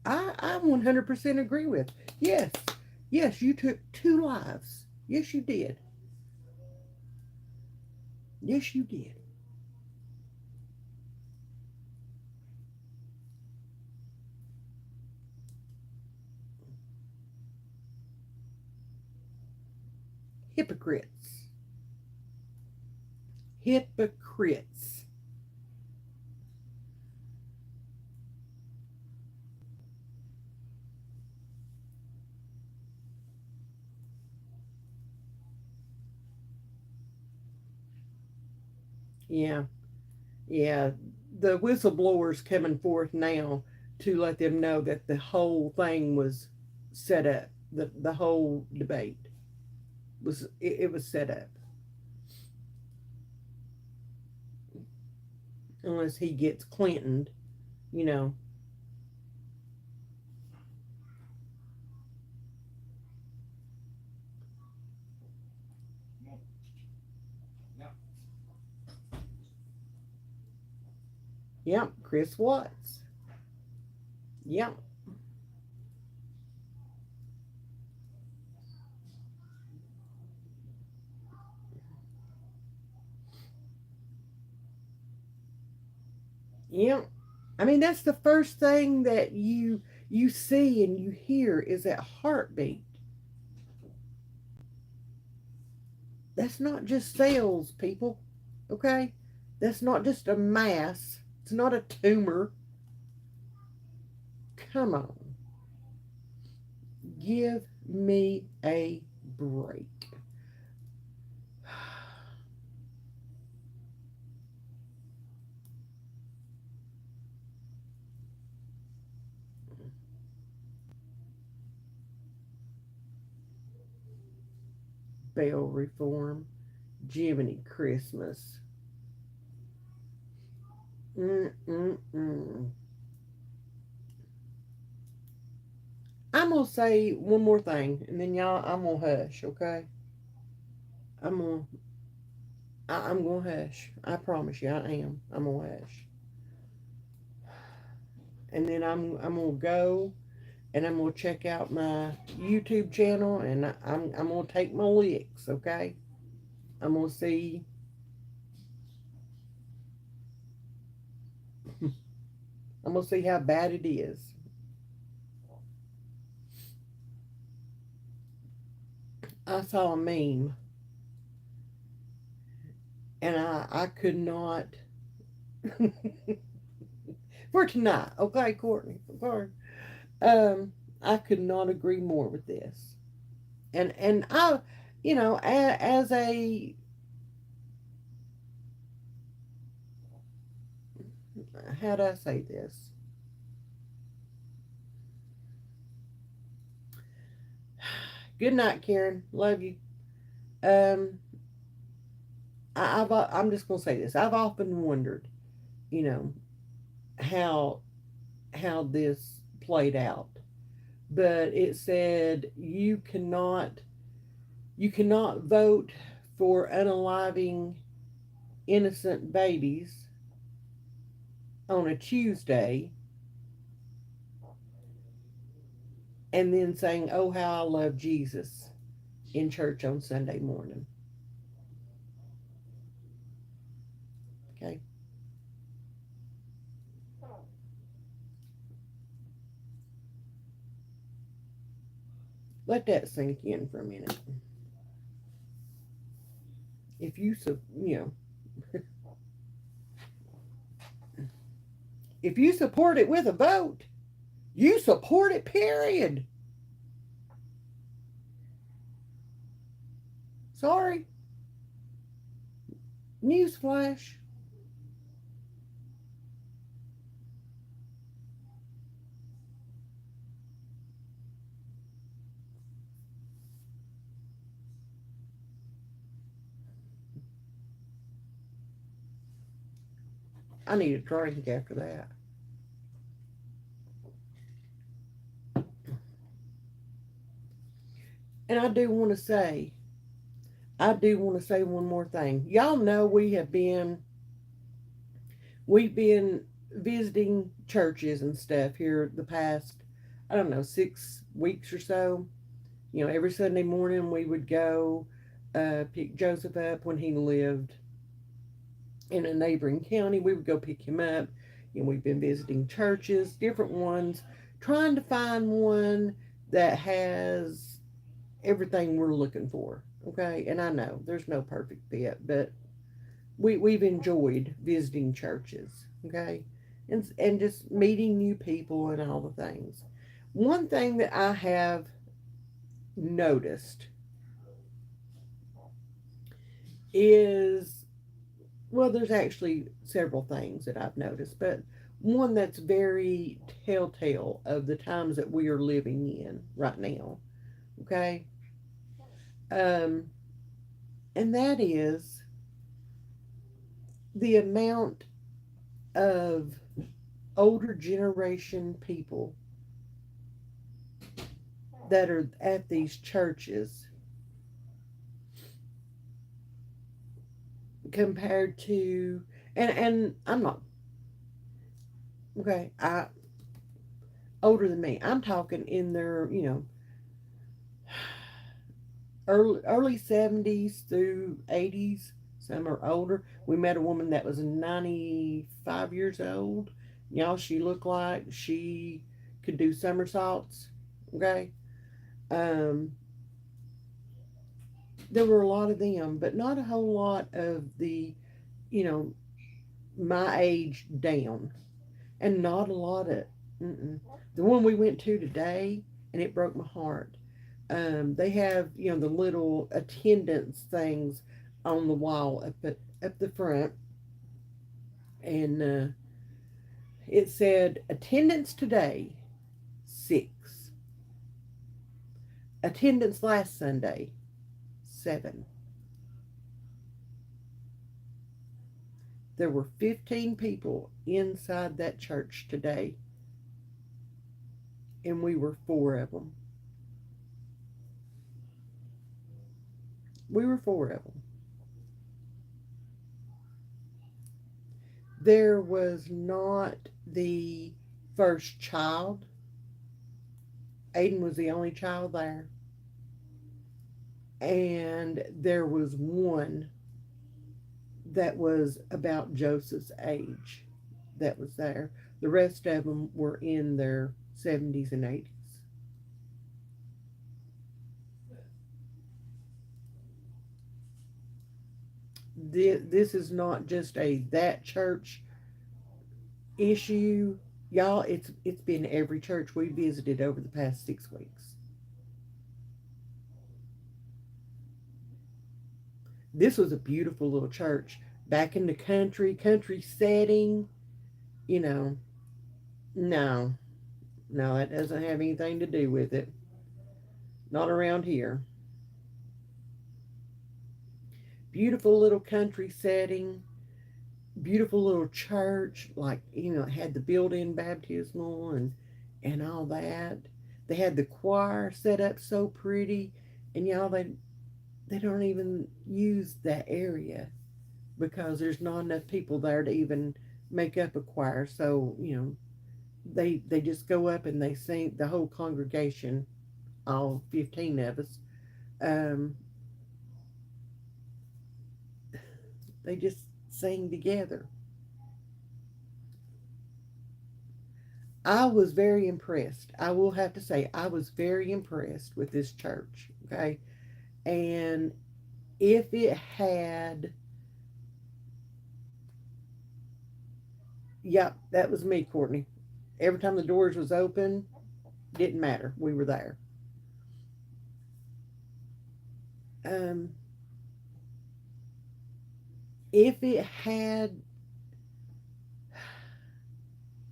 I 100% agree with. Yes. Yes, you took two lives. Yes, you did. Yes, you did. Hypocrites. Hypocrites. Yeah. Yeah, the whistleblowers coming forth now to let them know that the whole thing was set up. The whole debate it was set up. Unless he gets Clinton, you know. Yep, Chris Watts. Yep. Yep. I mean, that's the first thing that you see and you hear is that heartbeat. That's not just cells, people. Okay? That's not just a mass. It's not a tumor. Come on. Give me a break. Bail reform. Jiminy Christmas. Mm-mm-mm. I'm gonna say one more thing, and then y'all, I'm gonna hush, okay? I'm gonna, I'm gonna hush. I promise you, I am. I'm gonna hush, and then I'm gonna go and I'm gonna check out my YouTube channel, and I'm gonna take my licks, okay? I'm gonna see. I'm gonna see how bad it is. I saw a meme, and I could not for tonight. Okay, Courtney. Okay. I could not agree more with this. And I, as a how do I say this? Good night, Karen. Love you. Um, I'm just gonna say this. I've often wondered, you know, how this played out, but it said you cannot vote for unaliving innocent babies on a Tuesday and then saying, "Oh, how I love Jesus" in church on Sunday morning. Okay, let that sink in for a minute. If you if you support it with a vote, you support it. Period. Sorry, newsflash. I need a drink after that. And I do want to say one more thing. Y'all know we've been visiting churches and stuff here the past, I don't know, 6 weeks or so. You know, every Sunday morning we would go pick Joseph up when he lived in a neighboring county. We would go pick him up. And we've been visiting churches, different ones, trying to find one that has everything we're looking for. Okay, and I know there's no perfect fit, but we've enjoyed visiting churches. Okay, and just meeting new people and all the things. One thing that I have noticed is, well, there's actually several things that I've noticed, but one that's very telltale of the times that we are living in right now. Okay, um, and that is the amount of older generation people that are at these churches compared to, and I'm not, okay, I older than me. I'm talking in their, early 70s through 80s. Some are older. We met a woman that was 95 years old. Y'all, she looked like she could do somersaults. Okay. Um, there were a lot of them, but not a whole lot of the, you know, my age down. And not a lot of, mm-mm. The one we went to today, and it broke my heart. They have, the little attendance things on the wall up the front, and it said attendance today 6, attendance last Sunday 7. There were 15 people inside that church today, and we were 4 of them. We were 4 of them. There was not the first child. Aiden was the only child there. And there was one that was about Joseph's age that was there. The rest of them were in their 70s and 80s. This is not just a that church issue, y'all. It's been every church we visited over the past 6 weeks. This was a beautiful little church back in the country setting. You know, no, no, that doesn't have anything to do with it. Not around here. Beautiful little country setting, beautiful little church, like, it had the built-in baptismal and all that. They had the choir set up so pretty, and y'all, they don't even use that area because there's not enough people there to even make up a choir. So, they just go up and they sing, the whole congregation, all 15 of us. Um, they just sing together. I was very impressed. I will have to say, I was very impressed with this church. Okay. And if it had, yep, that was me, Courtney. Every time the doors was open, didn't matter. We were there. Um, if it had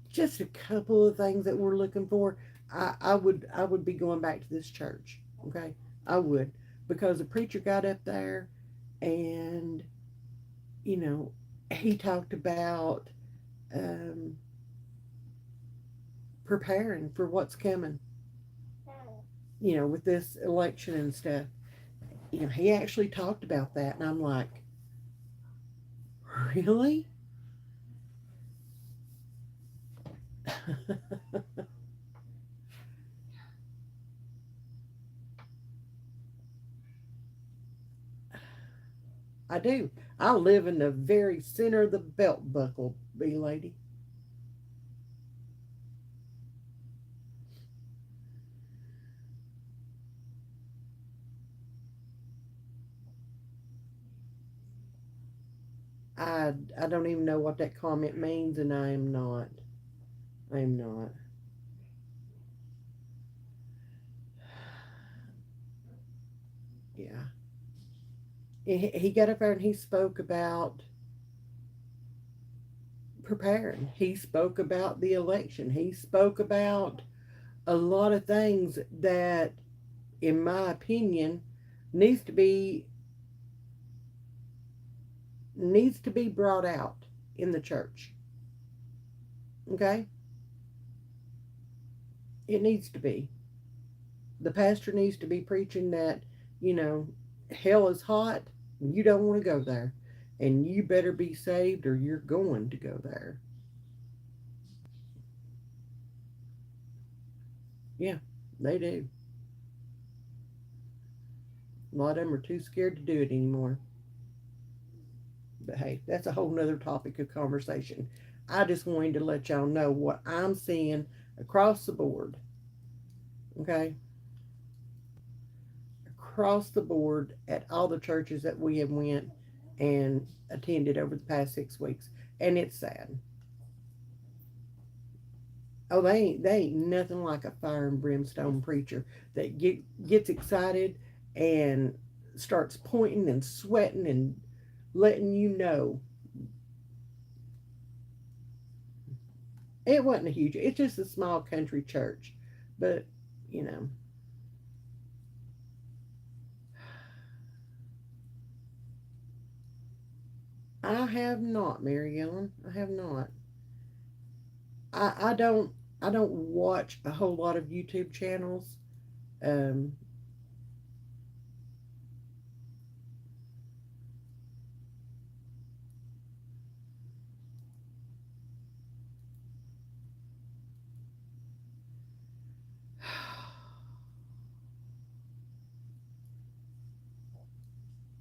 just a couple of things that we're looking for, I would be going back to this church. Okay, I would, because the preacher got up there and, you know he talked about um, preparing for what's coming, with this election and stuff. He actually talked about that, and I'm like, really? I do. I live in the very center of the belt buckle, B lady. I don't even know what that comment means, and I am not. I am not. Yeah. He got up there and he spoke about preparing. He spoke about the election. He spoke about a lot of things that, in my opinion, needs to be needs to be brought out in the church. Okay? It needs to be. The pastor needs to be preaching that, you know, hell is hot, you don't want to go there. And you better be saved or you're going to go there. Yeah, they do. A lot of them are too scared to do it anymore. But hey, that's a whole nother topic of conversation. I just wanted to let y'all know what I'm seeing across the board. Okay? Across the board at all the churches that we have went and attended over the past 6 weeks. And it's sad. Oh, they ain't nothing like a fire and brimstone preacher that gets excited and starts pointing and sweating and letting you know. It wasn't a huge. It's just a small country church, but you know, I have not, Mary Ellen. I have not. I don't watch a whole lot of YouTube channels. Um,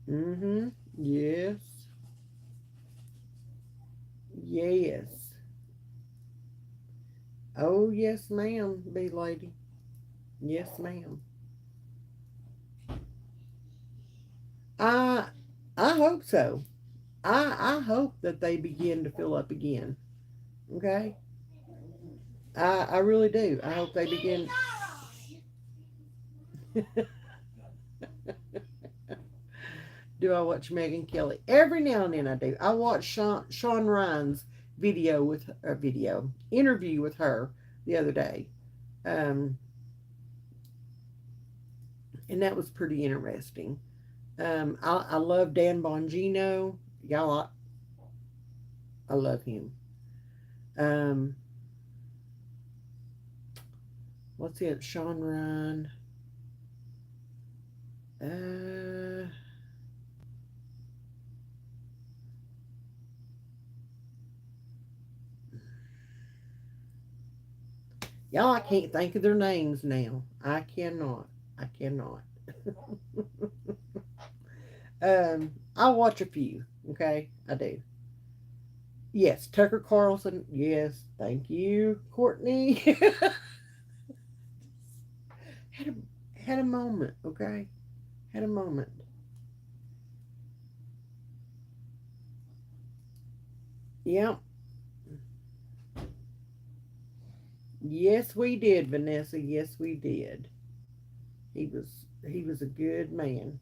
mm-hmm. Yes. Yes. Oh yes, ma'am, B lady. Yes, ma'am. I I hope so. I hope that they begin to fill up again. Okay. I really do. I hope they begin. Do I watch Megan Kelly? Every now and then I do. I watched Sean Ryan's video interview with her the other day, um, and that was pretty interesting. I love Dan Bongino. Y'all, I love him. Um, what's it? Sean Ryan. Uh, y'all, I can't think of their names now. I cannot. I cannot. I watch a few. Okay, I do. Yes, Tucker Carlson. Yes, thank you, Courtney. had had a moment. Okay, had a moment. Yep. Yes, we did, Vanessa. Yes, we did. He was a good man.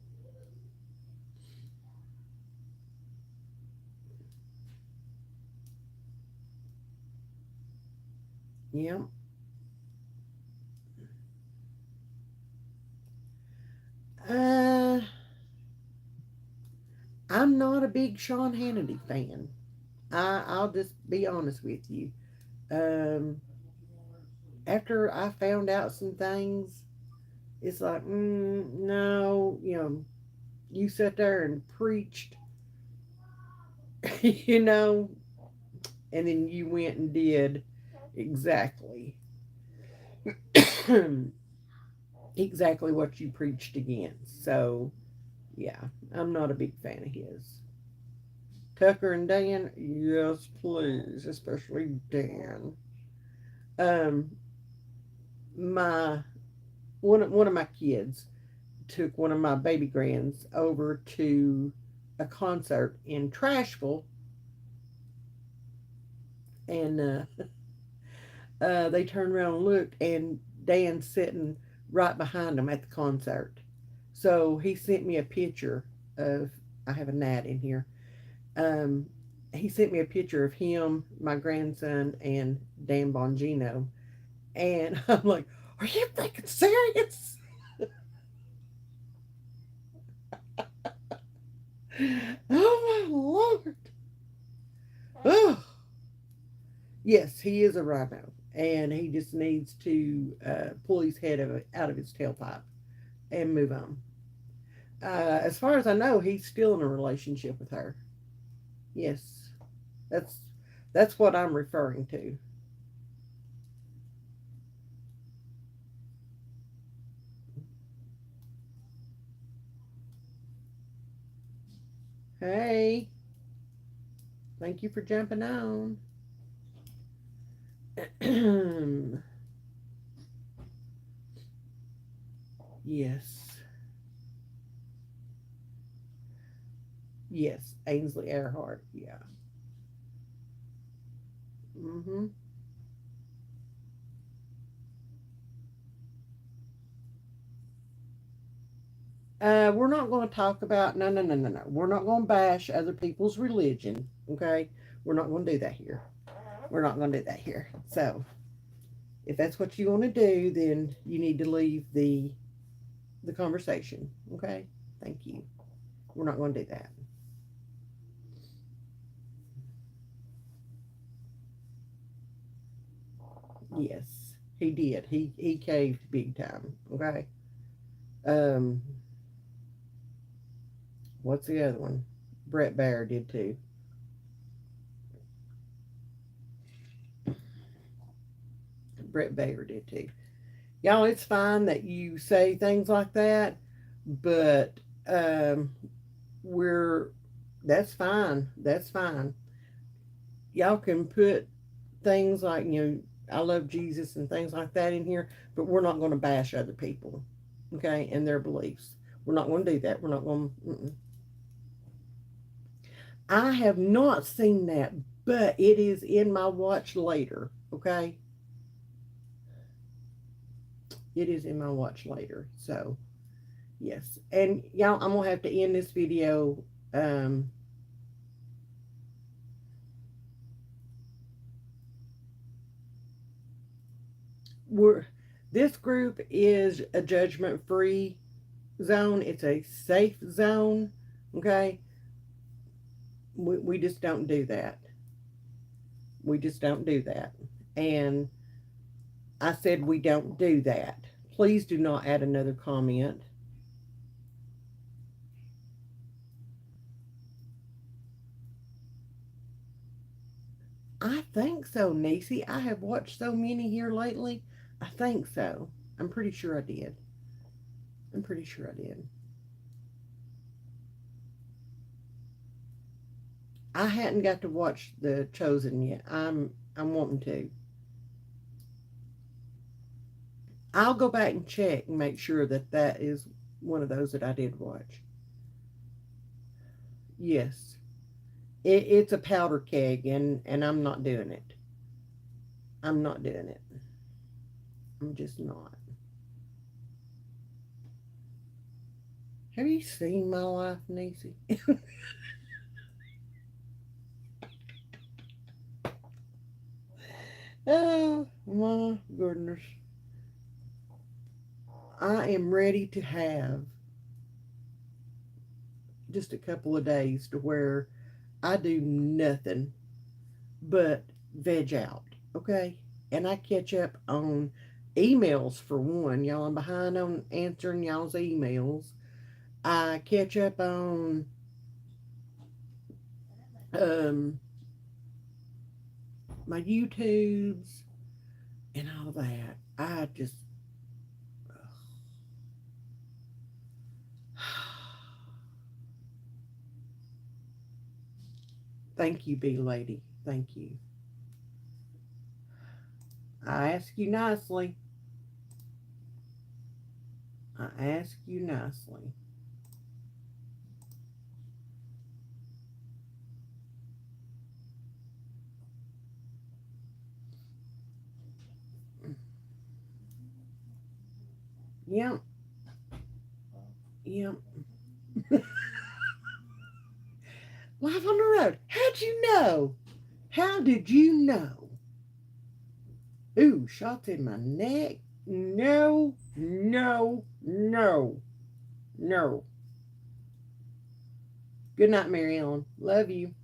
Yep. Uh, I'm not a big Sean Hannity fan. I'll just be honest with you. Um, After I found out some things, it's like, no, you sat there and preached, you know, and then you went and did exactly exactly what you preached against. So yeah, I'm not a big fan of his. Tucker and Dan, yes, please, especially Dan. Um, my one of my kids took one of my baby grands over to a concert in Trashville, and they turned around and looked, and Dan's sitting right behind them at the concert. So he sent me a picture of. I have a gnat in here. Um, he sent me a picture of him, my grandson, and Dan Bongino, and I'm like, "Are you freaking serious?" Oh my lord! Oh, yes, he is a rhino, and he just needs to pull his head out of his tailpipe and move on. As far as I know, he's still in a relationship with her. Yes, that's that's what I'm referring to. Hey, thank you for jumping on. Yes, yes, Ainsley Earhart. Yeah. Mm-hmm. We're not going to talk about no, no, no, no, no. We're not going to bash other people's religion. Okay, we're not going to do that here. We're not going to do that here. So, if that's what you want to do, then you need to leave the conversation. Okay, thank you. We're not going to do that. Yes, he did. He caved big time. Okay. Um, what's the other one? Brett Baer did too. Brett Baer did too. Y'all, it's fine that you say things like that, but we're that's fine. That's fine. Y'all can put things like, I love Jesus and things like that in here, but we're not going to bash other people, okay, and their beliefs. We're not going to do that. We're not going to. I have not seen that, but it is in my watch later, okay? It is in my watch later. So, yes. And y'all, I'm going to have to end this video. Um, we're this group is a judgment free zone. It's a safe zone. Okay. We just don't do that. We just don't do that. And I said we don't do that. Please do not add another comment. I think so, Niecy. I have watched so many here lately. I think so. I'm pretty sure I did. I'm pretty sure I did. I hadn't got to watch The Chosen yet. I'm wanting to. I'll go back and check and make sure that that is one of those that I did watch. Yes, it's a powder keg, and I'm not doing it. I'm not doing it. I'm just not. Have you seen my life, Niecy? Oh my goodness! I am ready to have just a couple of days to where I do nothing but veg out, okay? And I catch up on emails for one. Y'all, I'm behind on answering y'all's emails. I catch up on um, my YouTubes and all that. I just thank you, B lady. Thank you. I ask you nicely. I ask you nicely. Yep. Yep. Live on the road. How'd you know? How did you know? Ooh, shots in my neck. No, no, no, no. Good night, Mary Ellen. Love you.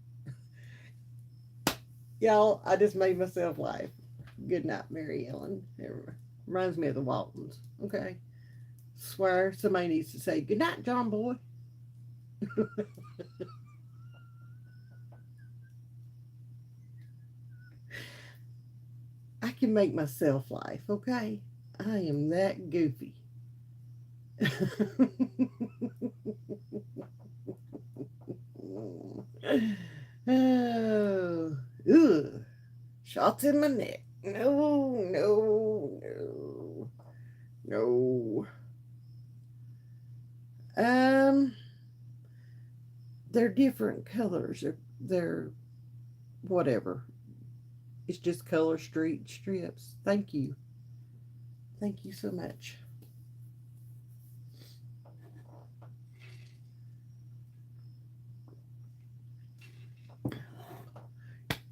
Y'all, I just made myself laugh. Good night, Mary Ellen. It reminds me of the Waltons. Okay. Swear somebody needs to say good night, John boy. I can make myself laugh, okay? I am that goofy. Oh, ugh. Shots in my neck. No, no, no, no. Um, they're different colors. They're whatever. It's just color street strips. Thank you. Thank you so much.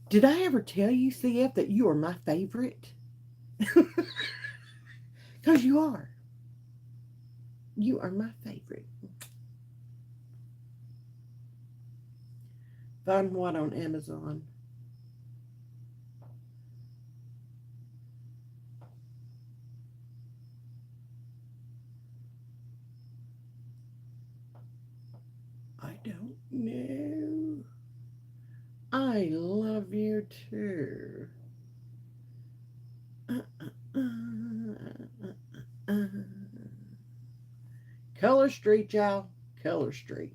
Did I ever tell you, CF, that you are my favorite? Because you are. You are my favorite. Find what on Amazon? I don't know. I love you too. Uh, uh, uh, uh. Color Street, y'all. Color Street.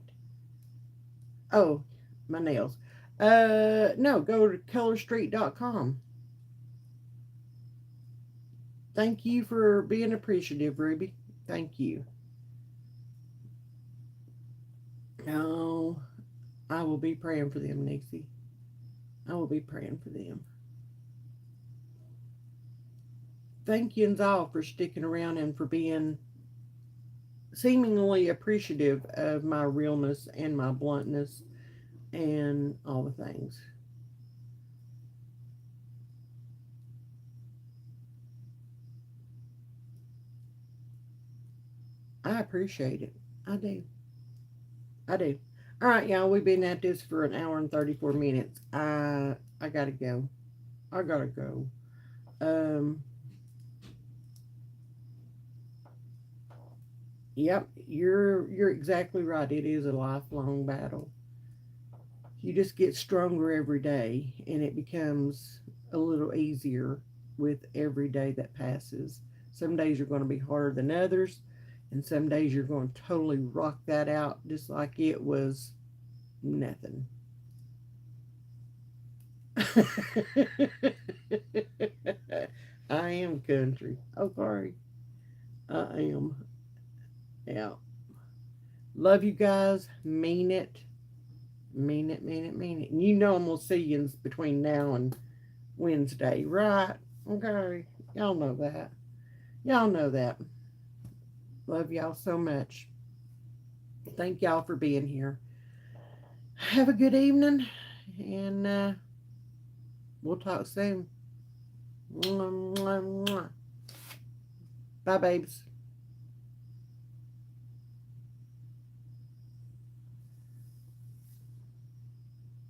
Oh, my nails. No, go to colorstreet.com. Thank you for being appreciative, Ruby. Thank you. Oh, I will be praying for them, Nixie. I will be praying for them. Thank you all for sticking around and for being seemingly appreciative of my realness and my bluntness and all the things. I appreciate it. I do. I do. All right, y'all. We've been at this for an hour and 34 minutes. I gotta go. I gotta go. Um. Yep, you're exactly right. It is a lifelong battle. You just get stronger every day, and it becomes a little easier with every day that passes. Some days are going to be harder than others, and some days you're going to totally rock that out just like it was nothing. I am country. Okay. I am. Yeah. Love you guys. Mean it. Mean it, mean it, mean it. And you know I'm going to see you between now and Wednesday, right? Okay. Y'all know that. Y'all know that. Love y'all so much. Thank y'all for being here. Have a good evening, and we'll talk soon. Mwah, mwah, mwah. Bye, babes.